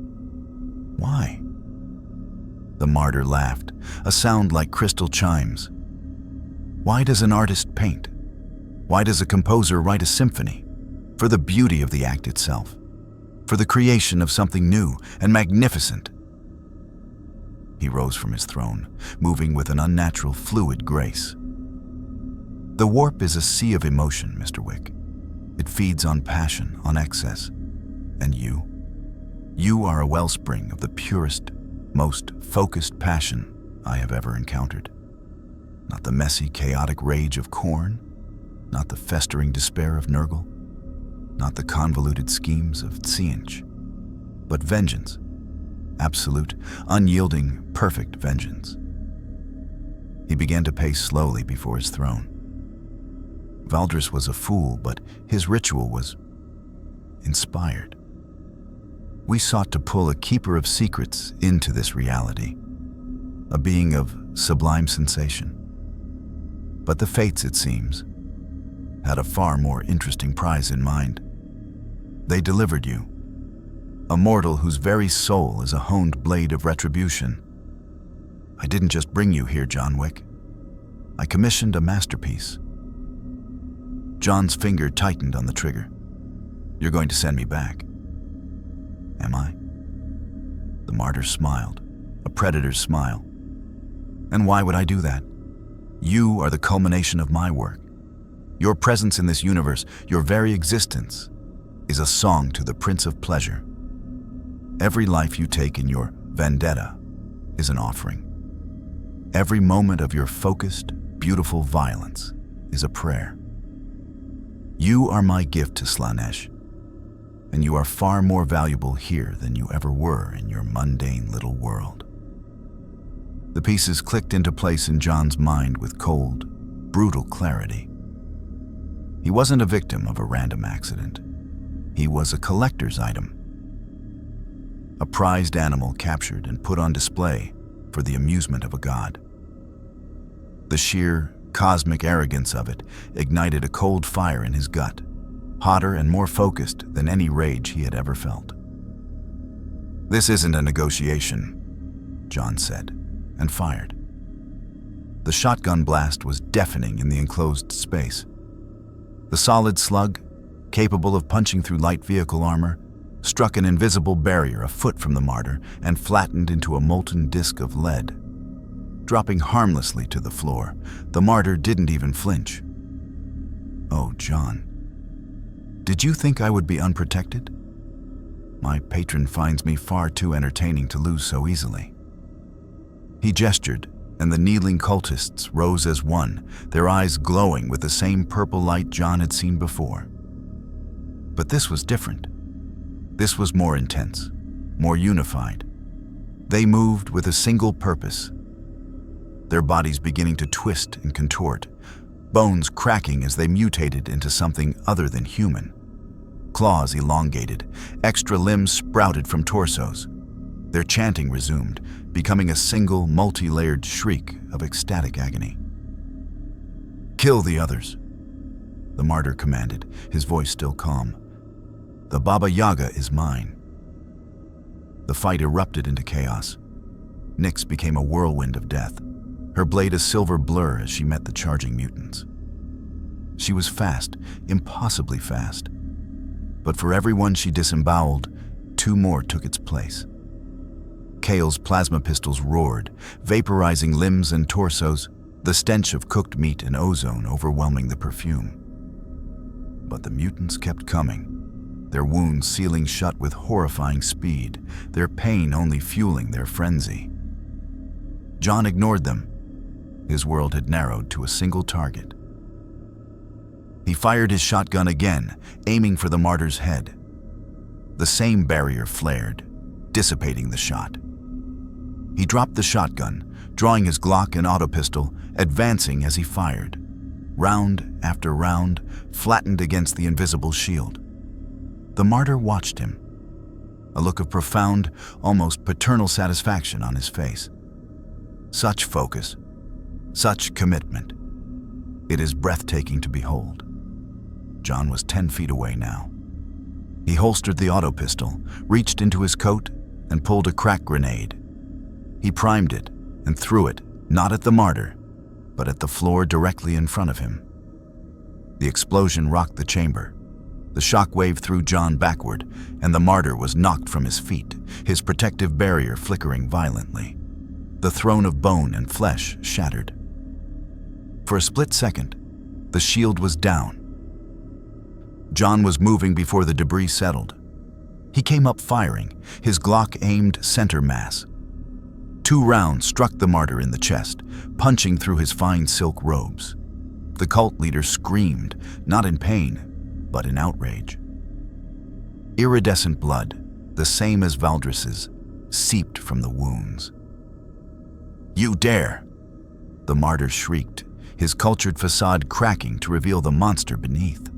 Why?" The martyr laughed, a sound like crystal chimes. "Why does an artist paint? Why does a composer write a symphony? For the beauty of the act itself, for the creation of something new and magnificent." He rose from his throne, moving with an unnatural, fluid grace. "The warp is a sea of emotion, Mr. Wick. It feeds on passion, on excess. And you are a wellspring of the purest, most focused passion I have ever encountered. Not the messy, chaotic rage of Khorne, not the festering despair of Nurgle, not the convoluted schemes of Tzeentch, but vengeance, absolute, unyielding, perfect vengeance." He began to pace slowly before his throne. Valdris was a fool, but his ritual was inspired. We sought to pull a keeper of secrets into this reality, a being of sublime sensation. But the fates, it seems, had a far more interesting prize in mind. They delivered you, a mortal whose very soul is a honed blade of retribution. I didn't just bring you here, John Wick. I commissioned a masterpiece. John's finger tightened on the trigger. "You're going to send me back." "Am I?" The martyr smiled, a predator's smile. "And why would I do that? You are the culmination of my work. Your presence in this universe, your very existence, is a song to the Prince of Pleasure. Every life you take in your vendetta is an offering. Every moment of your focused, beautiful violence is a prayer. You are my gift to Slaanesh, and you are far more valuable here than you ever were in your mundane little world. The pieces clicked into place in Jon's mind with cold, brutal clarity. He wasn't a victim of a random accident. He was a collector's item. A prized animal captured and put on display for the amusement of a god. The sheer, cosmic arrogance of it ignited a cold fire in his gut, hotter and more focused than any rage he had ever felt. "This isn't a negotiation," Jon said, and fired. The shotgun blast was deafening in the enclosed space. The solid slug, capable of punching through light vehicle armor, struck an invisible barrier a foot from the martyr and flattened into a molten disk of lead. Dropping harmlessly to the floor, the martyr didn't even flinch. "Oh, Jon, did you think I would be unprotected? My patron finds me far too entertaining to lose so easily." He gestured, and the kneeling cultists rose as one, their eyes glowing with the same purple light Jon had seen before. But this was different. This was more intense, more unified. They moved with a single purpose, their bodies beginning to twist and contort, bones cracking as they mutated into something other than human. Claws elongated, extra limbs sprouted from torsos. Their chanting resumed, becoming a single, multi-layered shriek of ecstatic agony. "Kill the others," the martyr commanded, his voice still calm. "The Baba Yaga is mine." The fight erupted into chaos. Nyx became a whirlwind of death, her blade a silver blur as she met the charging mutants. She was fast, impossibly fast. But for every one she disemboweled, two more took its place. Kale's plasma pistols roared, vaporizing limbs and torsos, the stench of cooked meat and ozone overwhelming the perfume. But the mutants kept coming, their wounds sealing shut with horrifying speed, their pain only fueling their frenzy. Jon ignored them. His world had narrowed to a single target. He fired his shotgun again, aiming for the martyr's head. The same barrier flared, dissipating the shot. He dropped the shotgun, drawing his Glock and autopistol, advancing as he fired. Round after round, flattened against the invisible shield. The martyr watched him, a look of profound, almost paternal satisfaction on his face. Such focus, such commitment. It is breathtaking to behold. Jon was 10 feet away now. He holstered the autopistol, reached into his coat, and pulled a crack grenade. He primed it and threw it, not at the martyr, but at the floor directly in front of him. The explosion rocked the chamber. The shockwave threw Jon backward, and the martyr was knocked from his feet, his protective barrier flickering violently. The throne of bone and flesh shattered. For a split second, the shield was down. Jon was moving before the debris settled. He came up firing, his Glock aimed center mass. 2 rounds struck the martyr in the chest, punching through his fine silk robes. The cult leader screamed, not in pain, but in outrage. Iridescent blood, the same as Valdris's, seeped from the wounds. "You dare!" The martyr shrieked, his cultured facade cracking to reveal the monster beneath.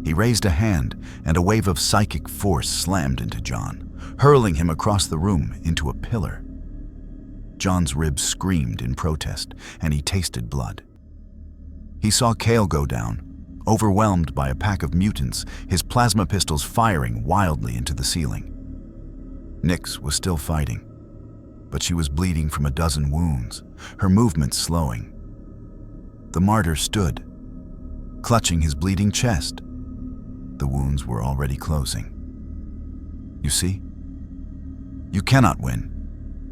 He raised a hand, and a wave of psychic force slammed into Jon, hurling him across the room into a pillar. Jon's ribs screamed in protest, and he tasted blood. He saw Kale go down, overwhelmed by a pack of mutants, his plasma pistols firing wildly into the ceiling. Nyx was still fighting, but she was bleeding from a dozen wounds, her movements slowing. The martyr stood, clutching his bleeding chest. The wounds were already closing. "You see? You cannot win.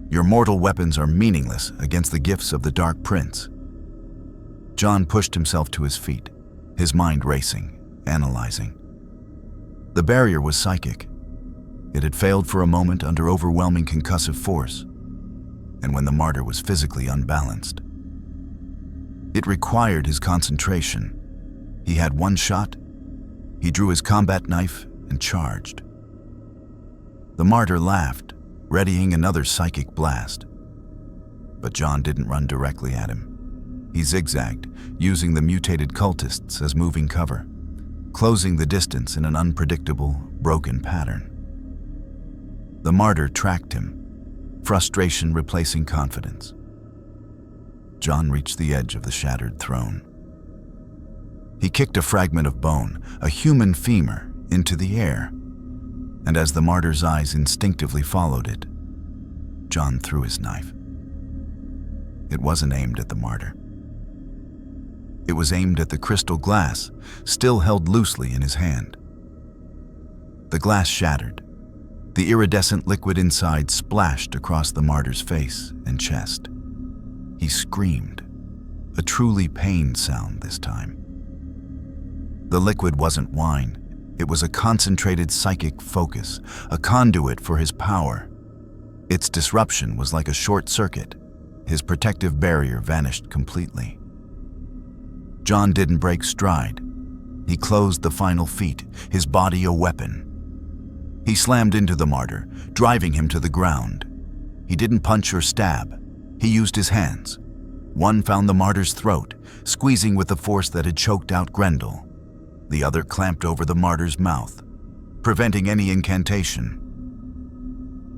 Your mortal weapons are meaningless against the gifts of the Dark Prince." Jon pushed himself to his feet, his mind racing, analyzing. The barrier was psychic. It had failed for a moment under overwhelming concussive force, and when the martyr was physically unbalanced. It required his concentration, He had one shot. He drew his combat knife and charged. The martyr laughed, readying another psychic blast. But John didn't run directly at him. He zigzagged, using the mutated cultists as moving cover, closing the distance in an unpredictable, broken pattern. The martyr tracked him, frustration replacing confidence. John reached the edge of the shattered throne. He kicked a fragment of bone, a human femur, into the air, and as the martyr's eyes instinctively followed it, John threw his knife. It wasn't aimed at the martyr. It was aimed at the crystal glass, still held loosely in his hand. The glass shattered. The iridescent liquid inside splashed across the martyr's face and chest. He screamed, a truly pained sound this time. The liquid wasn't wine. It was a concentrated psychic focus, a conduit for his power. Its disruption was like a short circuit. His protective barrier vanished completely. John didn't break stride. He closed the final feat, his body a weapon. He slammed into the martyr, driving him to the ground. He didn't punch or stab. He used his hands. One found the martyr's throat, squeezing with the force that had choked out Grendel. The other clamped over the martyr's mouth, preventing any incantation.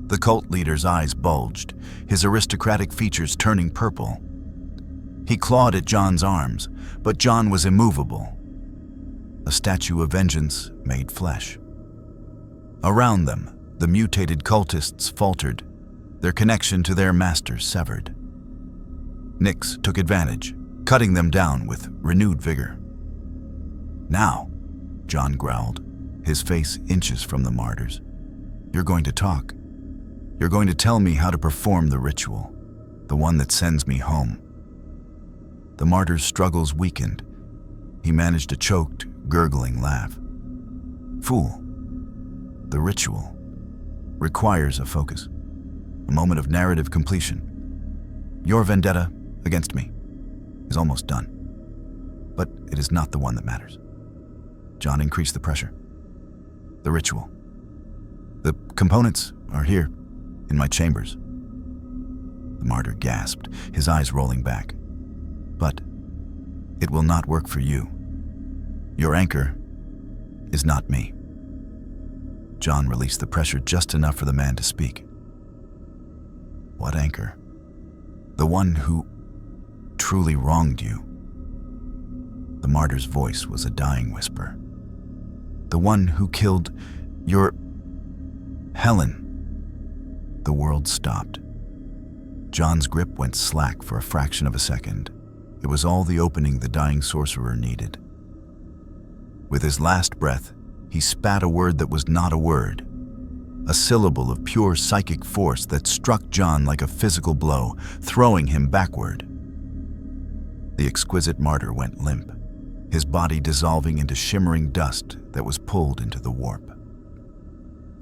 The cult leader's eyes bulged, his aristocratic features turning purple. He clawed at John's arms, but John was immovable. A statue of vengeance made flesh. Around them, the mutated cultists faltered, their connection to their master severed. Nyx took advantage, cutting them down with renewed vigor. "Now," John growled, his face inches from the martyr's. "You're going to talk. You're going to tell me how to perform the ritual, the one that sends me home." The martyr's struggles weakened. He managed a choked, gurgling laugh. "Fool, the ritual requires a focus, a moment of narrative completion. Your vendetta against me is almost done, but it is not the one that matters." John increased the pressure. "The ritual. The components are here, in my chambers." The martyr gasped, his eyes rolling back. "But it will not work for you. Your anchor is not me." John released the pressure just enough for the man to speak. "What anchor?" "The one who truly wronged you." The martyr's voice was a dying whisper. "The one who killed your Helen." The world stopped. John's grip went slack for a fraction of a second. It was all the opening the dying sorcerer needed. With his last breath, he spat a word that was not a word, a syllable of pure psychic force that struck John like a physical blow, throwing him backward. The exquisite martyr went limp, his body dissolving into shimmering dust that was pulled into the warp.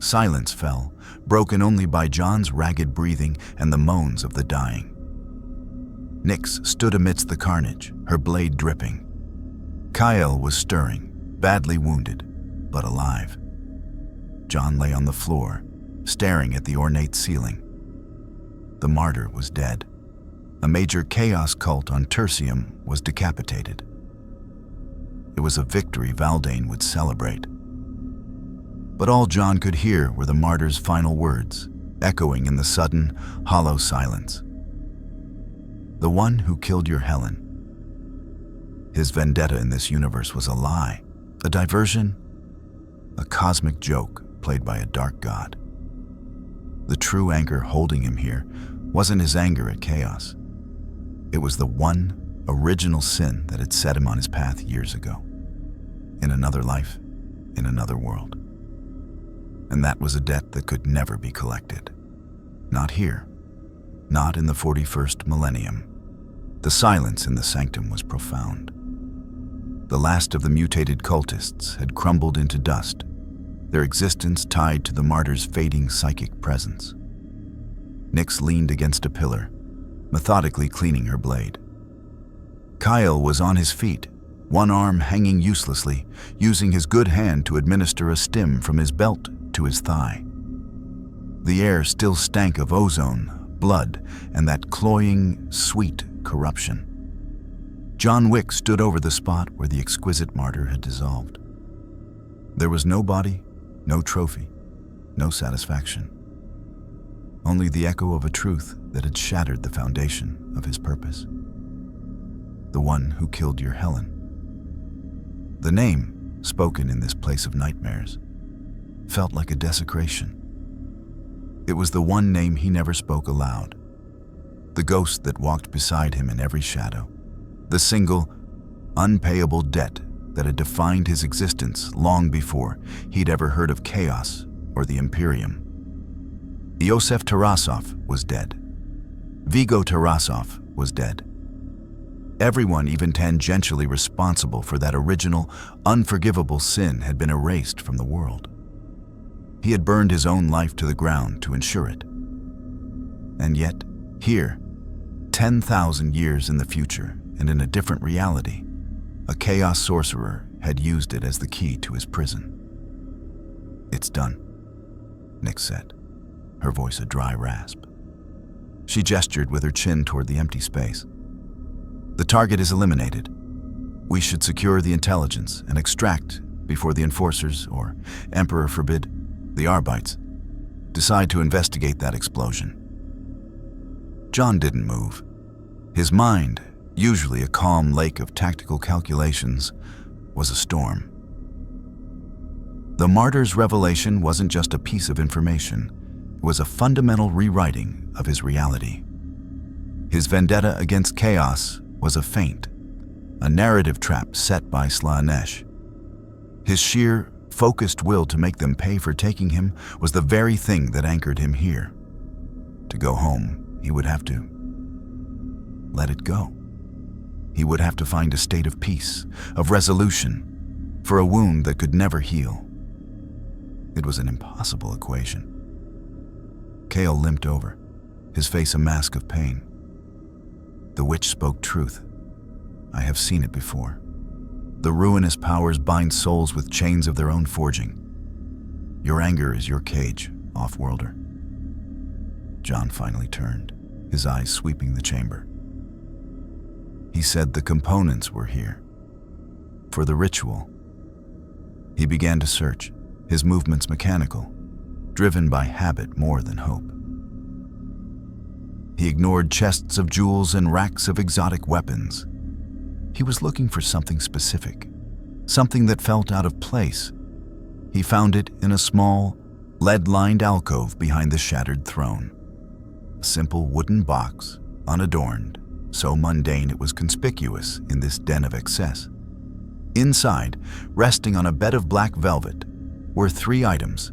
Silence fell, broken only by John's ragged breathing and the moans of the dying. Nyx stood amidst the carnage, her blade dripping. Kyle was stirring, badly wounded, but alive. John lay on the floor, staring at the ornate ceiling. The martyr was dead. A major chaos cult on Tertium was decapitated. It was a victory Valdane would celebrate. But all John could hear were the martyr's final words, echoing in the sudden, hollow silence. "The one who killed your Helen." His vendetta in this universe was a lie, a diversion, a cosmic joke played by a dark god. The true anchor holding him here wasn't his anger at chaos. It was the one original sin that had set him on his path years ago. In another life, in another world. And that was a debt that could never be collected. Not here. Not in the 41st millennium. The silence in the sanctum was profound. The last of the mutated cultists had crumbled into dust, their existence tied to the martyr's fading psychic presence. Nyx leaned against a pillar, methodically cleaning her blade. Kyle was on his feet, one arm hanging uselessly, using his good hand to administer a stim from his belt to his thigh. The air still stank of ozone, blood, and that cloying, sweet corruption. John Wick stood over the spot where the exquisite martyr had dissolved. There was no body, no trophy, no satisfaction. Only the echo of a truth that had shattered the foundation of his purpose. The one who killed your Helen. The name, spoken in this place of nightmares, felt like a desecration. It was the one name he never spoke aloud. The ghost that walked beside him in every shadow. The single, unpayable debt that had defined his existence long before he'd ever heard of chaos or the Imperium. Iosef Tarasov was dead. Vigo Tarasov was dead. Everyone even tangentially responsible for that original, unforgivable sin had been erased from the world. He had burned his own life to the ground to ensure it. And yet, here, 10,000 years in the future and in a different reality, a chaos sorcerer had used it as the key to his prison. "It's done," Nyx said, her voice a dry rasp. She gestured with her chin toward the empty space. "The target is eliminated. We should secure the intelligence and extract before the enforcers, or, Emperor forbid, the Arbites, decide to investigate that explosion." John didn't move. His mind, usually a calm lake of tactical calculations, was a storm. The martyr's revelation wasn't just a piece of information. It was a fundamental rewriting of his reality. His vendetta against chaos was a feint, a narrative trap set by Slaanesh. His sheer, focused will to make them pay for taking him was the very thing that anchored him here. To go home, he would have to let it go. He would have to find a state of peace, of resolution, for a wound that could never heal. It was an impossible equation. Kale limped over, his face a mask of pain. The witch spoke truth. I have seen it before. The Ruinous Powers bind souls with chains of their own forging. Your anger is your cage, off-worlder. John finally turned, his eyes sweeping the chamber. He said the components were here. For the ritual. He began to search, his movements mechanical, driven by habit more than hope. He ignored chests of jewels and racks of exotic weapons. He was looking for something specific, something that felt out of place. He found it in a small, lead-lined alcove behind the shattered throne. A simple wooden box, unadorned, so mundane it was conspicuous in this den of excess. Inside, resting on a bed of black velvet, were 3 items: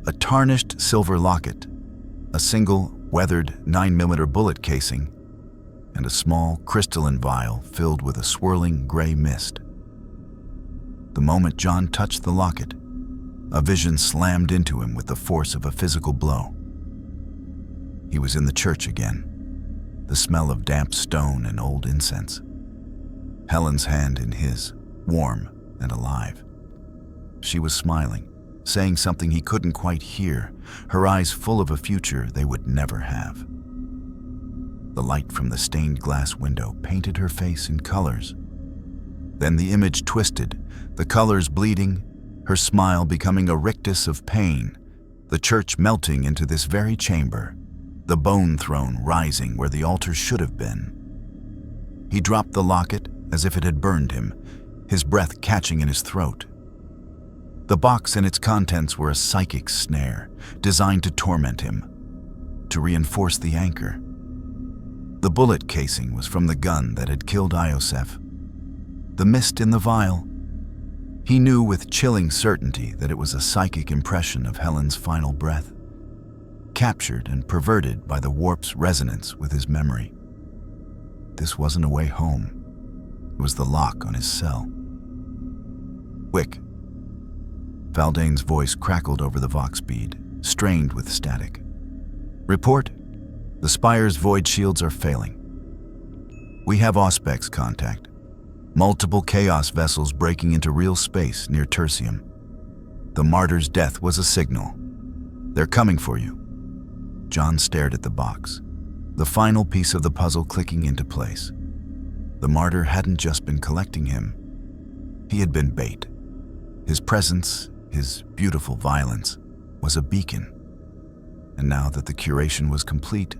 a tarnished silver locket, a single weathered 9mm bullet casing, and a small crystalline vial filled with a swirling gray mist. The moment John touched the locket, a vision slammed into him with the force of a physical blow. He was in the church again, the smell of damp stone and old incense. Helen's hand in his, warm and alive. She was smiling, saying something he couldn't quite hear, her eyes full of a future they would never have. The light from the stained glass window painted her face in colors. Then the image twisted, the colors bleeding, her smile becoming a rictus of pain, the church melting into this very chamber, the bone throne rising where the altar should have been. He dropped the locket as if it had burned him, his breath catching in his throat. The box and its contents were a psychic snare, designed to torment him, to reinforce the anchor. The bullet casing was from the gun that had killed Iosef. The mist in the vial. He knew with chilling certainty that it was a psychic impression of Helen's final breath, captured and perverted by the warp's resonance with his memory. This wasn't a way home. It was the lock on his cell. Wick. Valdane's voice crackled over the vox bead, strained with static. Report. The Spire's void shields are failing. We have Auspex contact. multiple chaos vessels breaking into real space near Tertium. The martyr's death was a signal. They're coming for you. John stared at the box, the final piece of the puzzle clicking into place. The martyr hadn't just been collecting him. He had been bait. His presence, his beautiful violence, was a beacon. And now that the curation was complete,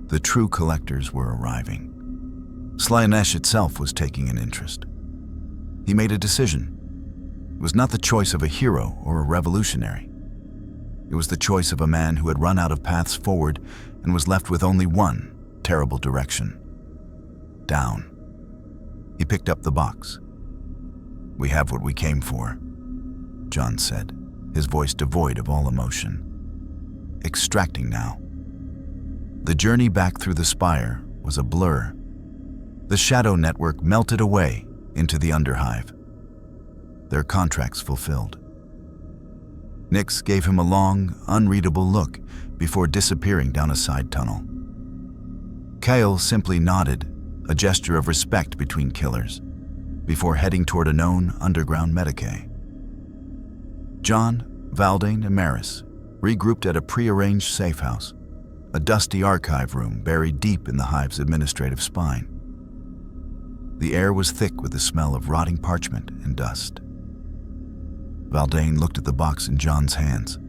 the true collectors were arriving. Slaanesh itself was taking an interest. He made a decision. It was not the choice of a hero or a revolutionary. It was the choice of a man who had run out of paths forward and was left with only one terrible direction: down. He picked up the box. "We have what we came for," John said, his voice devoid of all emotion. Extracting now. The journey back through the spire was a blur. The shadow network melted away into the underhive. Their contracts fulfilled. Nyx gave him a long, unreadable look before disappearing down a side tunnel. Kale simply nodded, a gesture of respect between killers, before heading toward a known underground Medicae. John, Valdane, and Maris regrouped at a pre-arranged safe house, a dusty archive room buried deep in the hive's administrative spine. The air was thick with the smell of rotting parchment and dust. Valdane looked at the box in John's hands.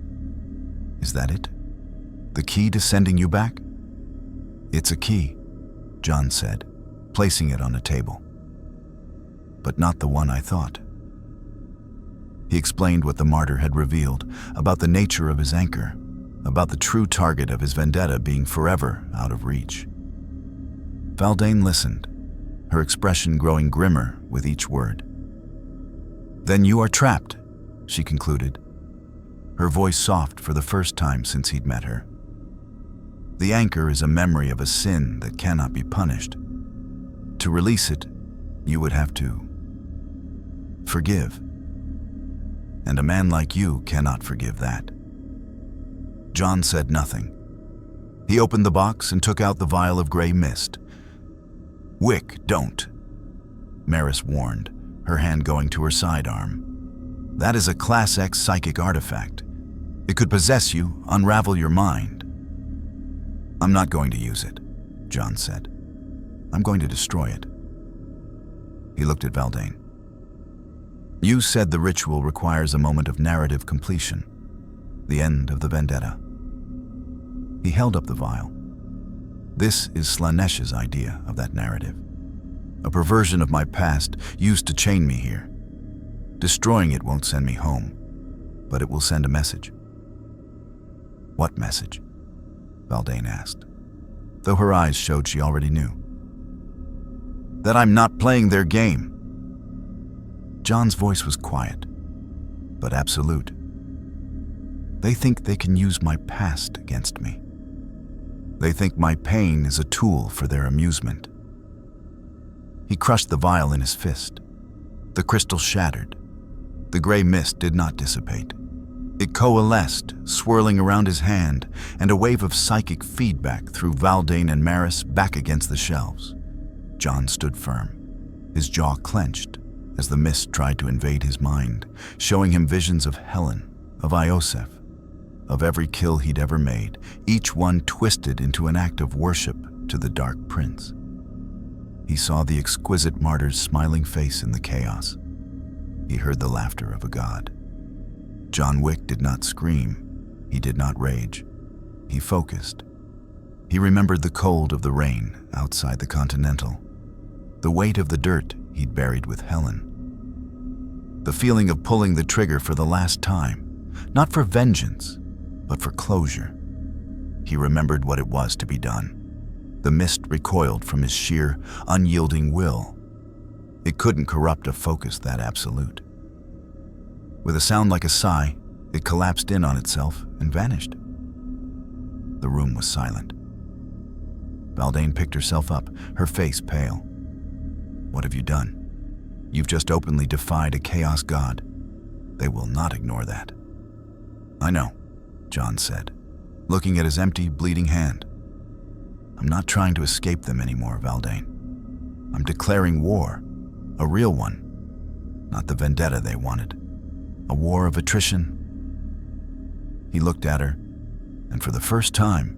"Is that it? The key to sending you back?" "It's a key," John said, placing it on a table. "But not the one I thought." He explained what the martyr had revealed about the nature of his anchor, about the true target of his vendetta being forever out of reach. Valdane listened, her expression growing grimmer with each word. "Then you are trapped," she concluded, her voice soft for the first time since he'd met her. "The anchor is a memory of a sin that cannot be punished. To release it, you would have to forgive. And a man like you cannot forgive that." John said nothing. He opened the box and took out the vial of gray mist. "Wick, don't," Maris warned, her hand going to her sidearm. "That is a Class X psychic artifact. It could possess you, unravel your mind." "I'm not going to use it," John said. "I'm going to destroy it." He looked at Valdane. "You said the ritual requires a moment of narrative completion, the end of the vendetta." He held up the vial. "This is Slaanesh's idea of that narrative. A perversion of my past used to chain me here. Destroying it won't send me home, but it will send a message." "What message?" Valdane asked, though her eyes showed she already knew. "That I'm not playing their game." John's voice was quiet, but absolute. "They think they can use my past against me. They think my pain is a tool for their amusement." He crushed the vial in his fist. The crystal shattered. The gray mist did not dissipate. It coalesced, swirling around his hand, and a wave of psychic feedback threw Valdane and Maris back against the shelves. John stood firm, his jaw clenched, as the mist tried to invade his mind, showing him visions of Helen, of Iosef, of every kill he'd ever made, each one twisted into an act of worship to the Dark Prince. He saw the exquisite martyr's smiling face in the chaos. He heard the laughter of a god. John Wick did not scream. He did not rage. He focused. He remembered the cold of the rain outside the Continental, the weight of the dirt he'd buried with Helen, the feeling of pulling the trigger for the last time, not for vengeance, but for closure. He remembered what it was to be done. The mist recoiled from his sheer, unyielding will. It couldn't corrupt a focus that absolute. With a sound like a sigh, it collapsed in on itself and vanished. The room was silent. Valdane picked herself up, her face pale. "What have you done? You've just openly defied a chaos god. They will not ignore that." "I know," John said, looking at his empty, bleeding hand. "I'm not trying to escape them anymore, Valdane. I'm declaring war A real one. Not the vendetta they wanted. A war of attrition. He looked at her, and for the first time,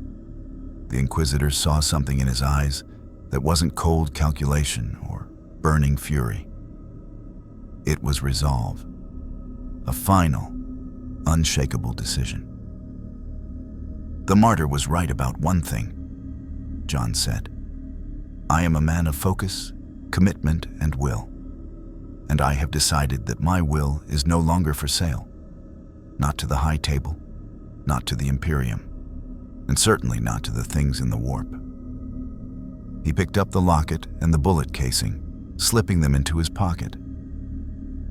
the Inquisitor saw something in his eyes that wasn't cold calculation or burning fury. It was resolve. A final, unshakable decision. The martyr was right about one thing, John said. I am a man of focus, commitment, and will. And I have decided that my will is no longer for sale. Not to the High Table, not to the Imperium, and certainly not to the things in the warp. He picked up the locket and the bullet casing, slipping them into his pocket.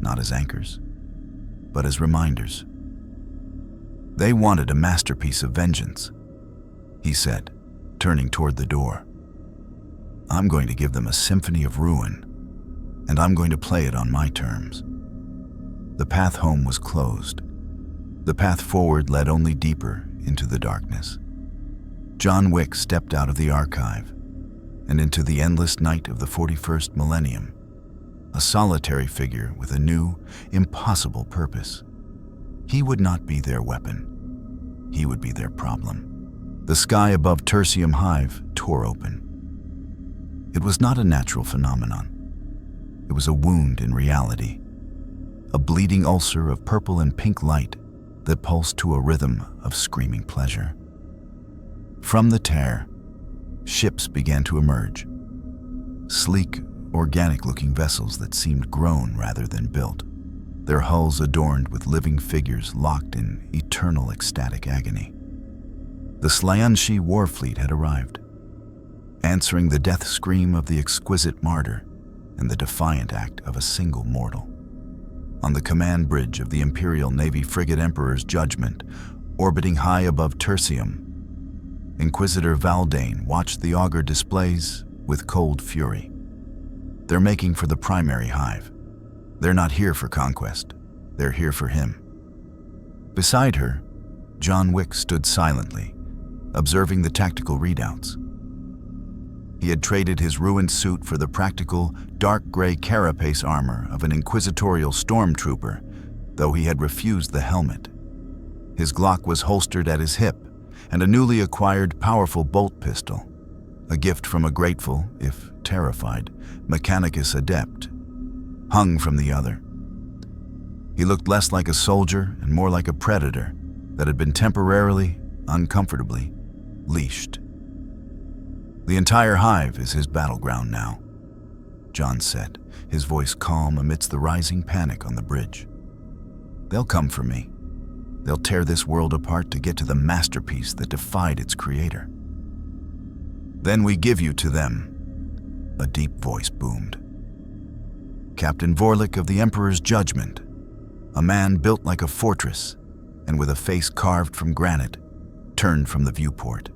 Not as anchors, but as reminders. They wanted a masterpiece of vengeance, he said, turning toward the door. I'm going to give them a symphony of ruin, and I'm going to play it on my terms. The path home was closed. The path forward led only deeper into the darkness. John Wick stepped out of the archive and into the endless night of the 41st Millennium, a solitary figure with a new, impossible purpose. He would not be their weapon. He would be their problem. The sky above Tertium Hive tore open. It was not a natural phenomenon. It was a wound in reality, a bleeding ulcer of purple and pink light that pulsed to a rhythm of screaming pleasure. From the tear, ships began to emerge. Sleek, organic-looking vessels that seemed grown rather than built, their hulls adorned with living figures locked in eternal ecstatic agony. The Slaanesh war fleet had arrived, answering the death scream of the exquisite martyr and the defiant act of a single mortal. On the command bridge of the Imperial Navy frigate Emperor's Judgment, orbiting high above Tertium, Inquisitor Valdane watched the augur displays with cold fury. They're making for the primary hive. They're not here for conquest. They're here for him. Beside her, John Wick stood silently, observing the tactical readouts. He had traded his ruined suit for the practical, dark gray carapace armor of an inquisitorial stormtrooper, though he had refused the helmet. His Glock was holstered at his hip, and a newly acquired powerful bolt pistol, a gift from a grateful, if terrified, Mechanicus adept, hung from the other. He looked less like a soldier and more like a predator that had been temporarily, uncomfortably, leashed. The entire hive is his battleground now, John said, his voice calm amidst the rising panic on the bridge. They'll come for me. They'll tear this world apart to get to the masterpiece that defied its creator. Then we give you to them, a deep voice boomed. Captain Vorlik of the Emperor's Judgment, a man built like a fortress and with a face carved from granite, turned from the viewport.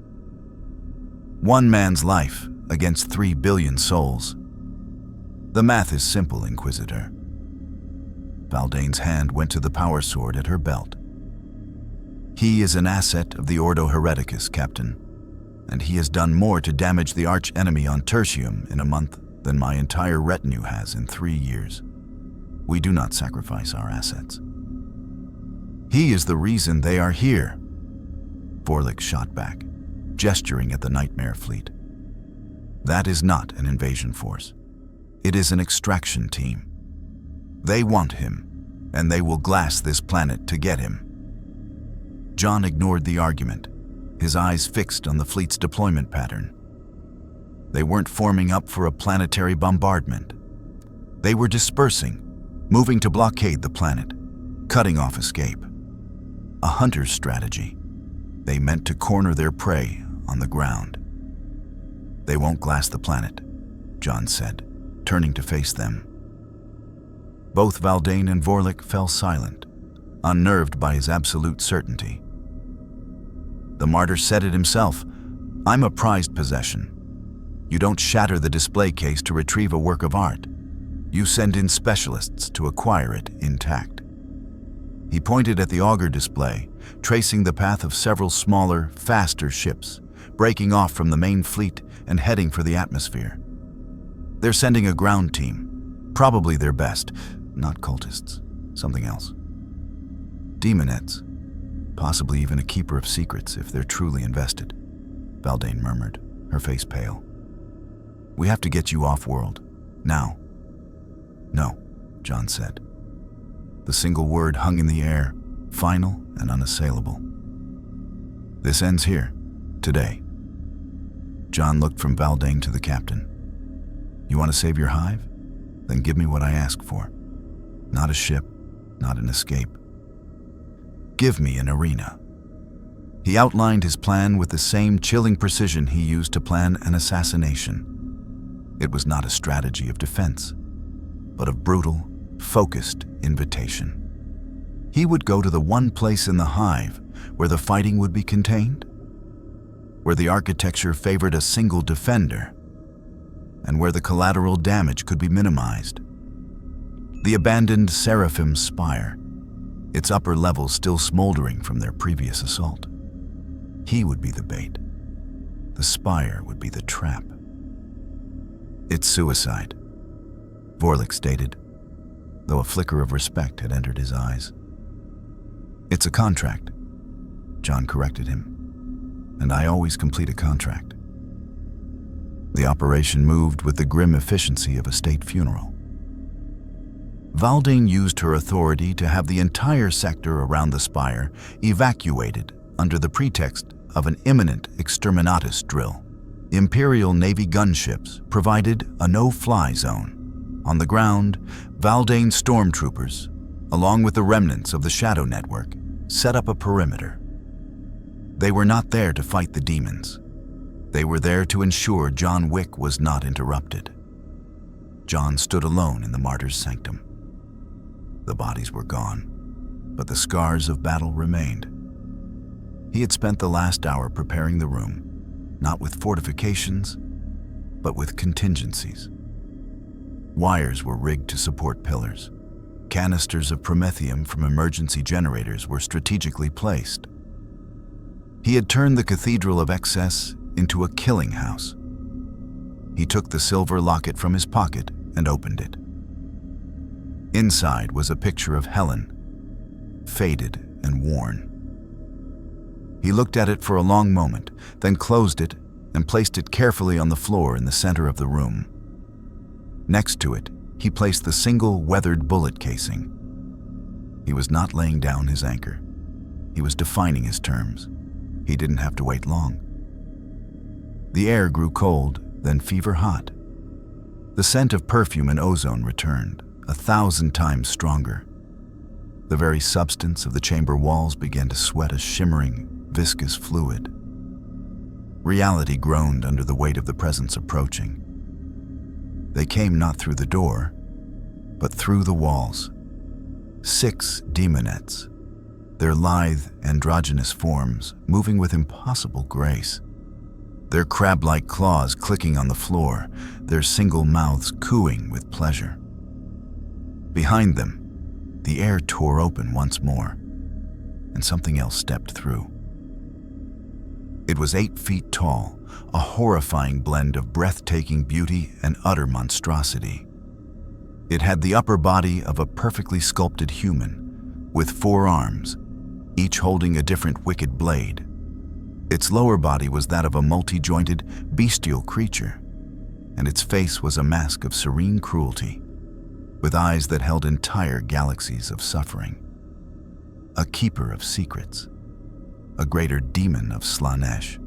One man's life against 3 billion souls. The math is simple, Inquisitor. Valdane's hand went to the power sword at her belt. He is an asset of the Ordo Hereticus, Captain, and he has done more to damage the arch-enemy on Tertium in a month than my entire retinue has in 3 years. We do not sacrifice our assets. He is the reason they are here. Vorlik shot back, gesturing at the Nightmare Fleet. That is not an invasion force. It is an extraction team. They want him, and they will glass this planet to get him. John ignored the argument, his eyes fixed on the fleet's deployment pattern. They weren't forming up for a planetary bombardment. They were dispersing, moving to blockade the planet, cutting off escape. A hunter's strategy. They meant to corner their prey on the ground. They won't glass the planet, John said, turning to face them. Both Valdane and Vorlik fell silent, unnerved by his absolute certainty. The martyr said it himself, I'm a prized possession. You don't shatter the display case to retrieve a work of art. You send in specialists to acquire it intact. He pointed at the augur display, tracing the path of several smaller, faster ships, breaking off from the main fleet and heading for the atmosphere. They're sending a ground team, Probably their best, not cultists, something else. Demonettes, possibly even a keeper of secrets if they're truly invested, Valdane murmured, her face pale. We have to get you off-world, now. No, John said. The single word hung in the air, final and unassailable. This ends here, today. John looked from Valdane to the captain. You want to save your hive? Then give me what I ask for. Not a ship, not an escape. Give me an arena. He outlined his plan with the same chilling precision he used to plan an assassination. It was not a strategy of defense, but of brutal, focused invitation. He would go to the one place in the hive where the fighting would be contained, where the architecture favored a single defender, and where the collateral damage could be minimized. The abandoned Seraphim Spire, its upper levels still smoldering from their previous assault. He would be the bait. The spire would be the trap. It's suicide, Vorlich stated, though a flicker of respect had entered his eyes. It's a contract, John corrected him, and I always complete a contract. The operation moved with the grim efficiency of a state funeral. Valdane used her authority to have the entire sector around the spire evacuated under the pretext of an imminent exterminatus drill. Imperial Navy gunships provided a no-fly zone. On the ground, Valdane stormtroopers, along with the remnants of the Shadow Network, set up a perimeter. They were not there to fight the demons. They were there to ensure John Wick was not interrupted. John stood alone in the martyr's sanctum. The bodies were gone, but the scars of battle remained. He had spent the last hour preparing the room, not with fortifications, but with contingencies. Wires were rigged to support pillars. Canisters of promethium from emergency generators were strategically placed. He had turned the Cathedral of Excess into a killing house. He took the silver locket from his pocket and opened it. Inside was a picture of Helen, faded and worn. He looked at it for a long moment, then closed it and placed it carefully on the floor in the center of the room. Next to it, he placed the single weathered bullet casing. He was not laying down his anchor. He was defining his terms. He didn't have to wait long. The air grew cold, then fever hot. The scent of perfume and ozone returned, 1,000 times stronger. The very substance of the chamber walls began to sweat a shimmering, viscous fluid. Reality groaned under the weight of the presence approaching. They came not through the door, but through the walls. 6 demonettes, their lithe, androgynous forms moving with impossible grace. Their crab-like claws clicking on the floor, their single mouths cooing with pleasure. Behind them, the air tore open once more, and something else stepped through. It was 8 feet tall, a horrifying blend of breathtaking beauty and utter monstrosity. It had the upper body of a perfectly sculpted human, with 4 arms, each holding a different wicked blade. Its lower body was that of a multi-jointed, bestial creature, and its face was a mask of serene cruelty, with eyes that held entire galaxies of suffering. A keeper of secrets, a greater demon of Slaanesh.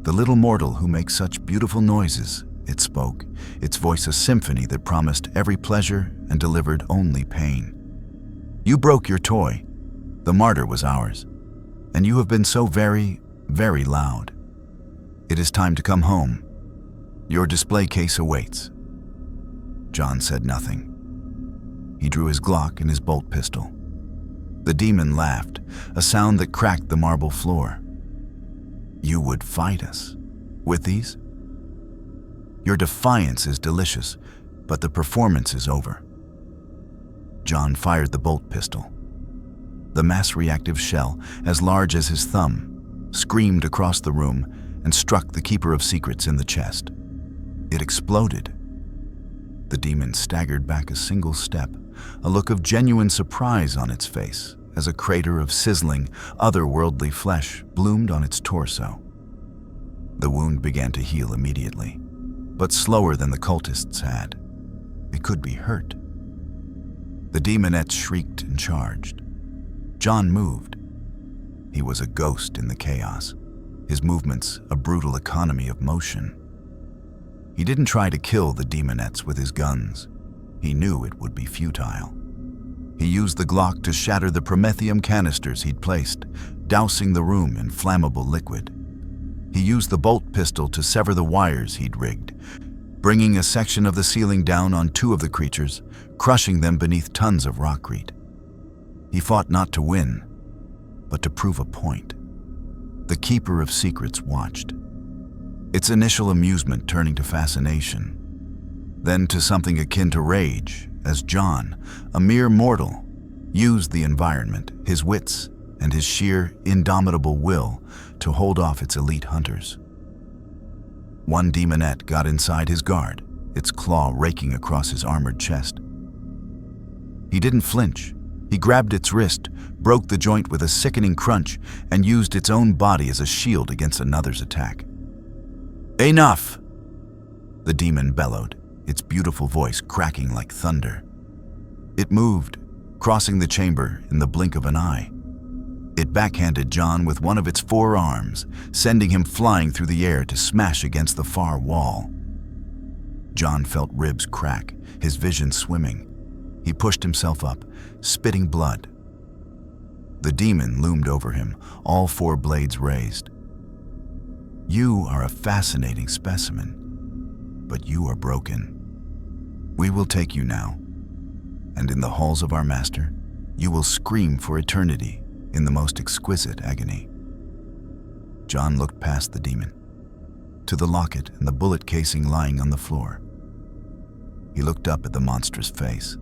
The little mortal who makes such beautiful noises, it spoke, its voice a symphony that promised every pleasure and delivered only pain. You broke your toy. The martyr was ours, and you have been so very, very loud. It is time to come home. Your display case awaits. John said nothing. He drew his Glock and his bolt pistol. The demon laughed, a sound that cracked the marble floor. You would fight us with these? Your defiance is delicious, but the performance is over. John fired the bolt pistol. The mass-reactive shell, as large as his thumb, screamed across the room and struck the Keeper of Secrets in the chest. It exploded. The demon staggered back a single step, a look of genuine surprise on its face as a crater of sizzling, otherworldly flesh bloomed on its torso. The wound began to heal immediately, but slower than the cultists had. It could be hurt. The demonette shrieked and charged. John moved. He was a ghost in the chaos, his movements a brutal economy of motion. He didn't try to kill the demonettes with his guns. He knew it would be futile. He used the Glock to shatter the promethium canisters he'd placed, dousing the room in flammable liquid. He used the bolt pistol to sever the wires he'd rigged, bringing a section of the ceiling down on 2 of the creatures, crushing them beneath tons of rockcrete. He fought not to win, but to prove a point. The Keeper of Secrets watched, its initial amusement turning to fascination, then to something akin to rage, as John, a mere mortal, used the environment, his wits, and his sheer, indomitable will to hold off its elite hunters. One demonette got inside his guard, its claw raking across his armored chest. He didn't flinch. He grabbed its wrist, broke the joint with a sickening crunch, and used its own body as a shield against another's attack. "Enough!" The demon bellowed, its beautiful voice cracking like thunder. It moved, crossing the chamber in the blink of an eye. It backhanded John with one of its 4 arms, sending him flying through the air to smash against the far wall. John felt ribs crack, his vision swimming. He pushed himself up, spitting blood. The demon loomed over him, all 4 blades raised. "You are a fascinating specimen, but you are broken. We will take you now, and in the halls of our master, you will scream for eternity in the most exquisite agony." John looked past the demon, to the locket and the bullet casing lying on the floor. He looked up at the monstrous face,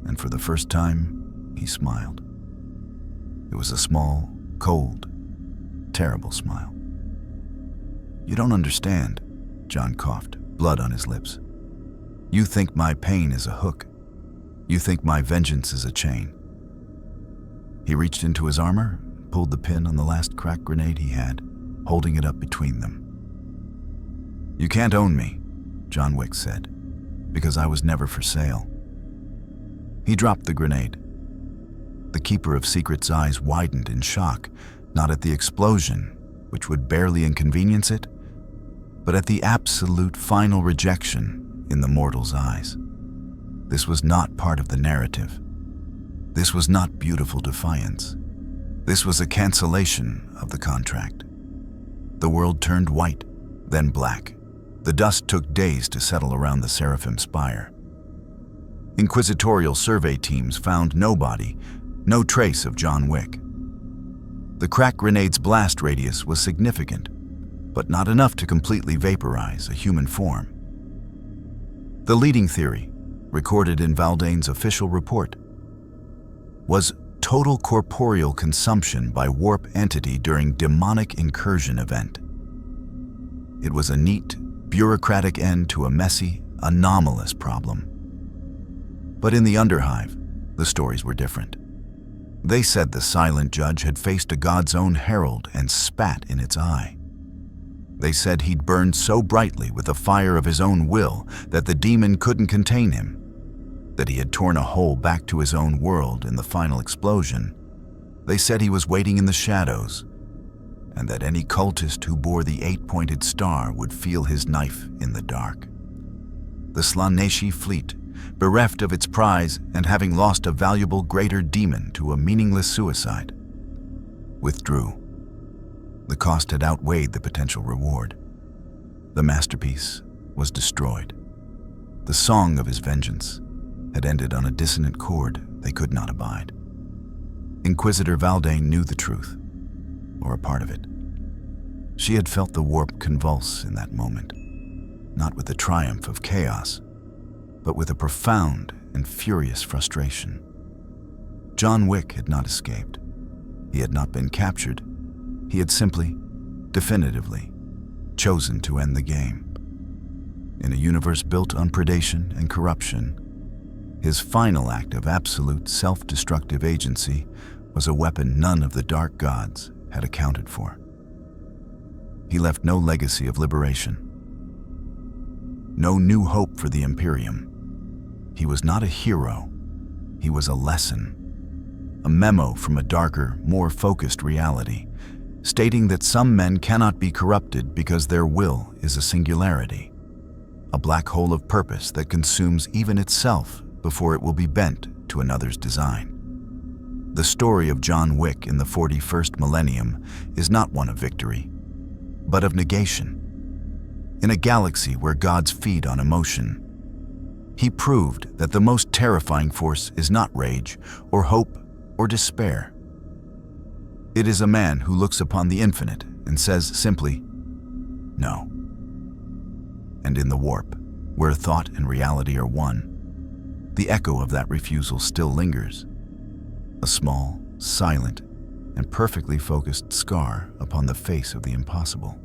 and for the first time, he smiled. It was a small, cold, terrible smile. "You don't understand," John coughed, blood on his lips. "You think my pain is a hook. You think my vengeance is a chain." He reached into his armor, pulled the pin on the last crack grenade he had, holding it up between them. "You can't own me," John Wick said, "because I was never for sale." He dropped the grenade. The Keeper of Secrets' eyes widened in shock, not at the explosion, which would barely inconvenience it, but at the absolute final rejection in the mortal's eyes. This was not part of the narrative. This was not beautiful defiance. This was a cancellation of the contract. The world turned white, then black. The dust took days to settle around the Seraphim spire. Inquisitorial survey teams found no body, no trace of John Wick. The crack grenade's blast radius was significant, but not enough to completely vaporize a human form. The leading theory, recorded in Valdane's official report, was total corporeal consumption by warp entity during demonic incursion event. It was a neat, bureaucratic end to a messy, anomalous problem. But in the Underhive, the stories were different. They said the silent judge had faced a god's own herald and spat in its eye. They said he'd burned so brightly with the fire of his own will that the demon couldn't contain him, that he had torn a hole back to his own world in the final explosion. They said he was waiting in the shadows, and that any cultist who bore the 8-pointed star would feel his knife in the dark. The Slaaneshi fleet, bereft of its prize and having lost a valuable greater demon to a meaningless suicide, withdrew. The cost had outweighed the potential reward. The masterpiece was destroyed. The song of his vengeance had ended on a dissonant chord they could not abide. Inquisitor Valdane knew the truth, or a part of it. She had felt the warp convulse in that moment, not with the triumph of chaos, but with a profound and furious frustration. John Wick had not escaped. He had not been captured. He had simply, definitively, chosen to end the game. In a universe built on predation and corruption, his final act of absolute self-destructive agency was a weapon none of the dark gods had accounted for. He left no legacy of liberation, no new hope for the Imperium. He was not a hero, he was a lesson, a memo from a darker, more focused reality, stating that some men cannot be corrupted because their will is a singularity, a black hole of purpose that consumes even itself before it will be bent to another's design. The story of John Wick in the 41st Millennium is not one of victory, but of negation. In a galaxy where gods feed on emotion, he proved that the most terrifying force is not rage or hope or despair. It is a man who looks upon the infinite and says simply, no. And in the warp, where thought and reality are one, the echo of that refusal still lingers, a small, silent, and perfectly focused scar upon the face of the impossible.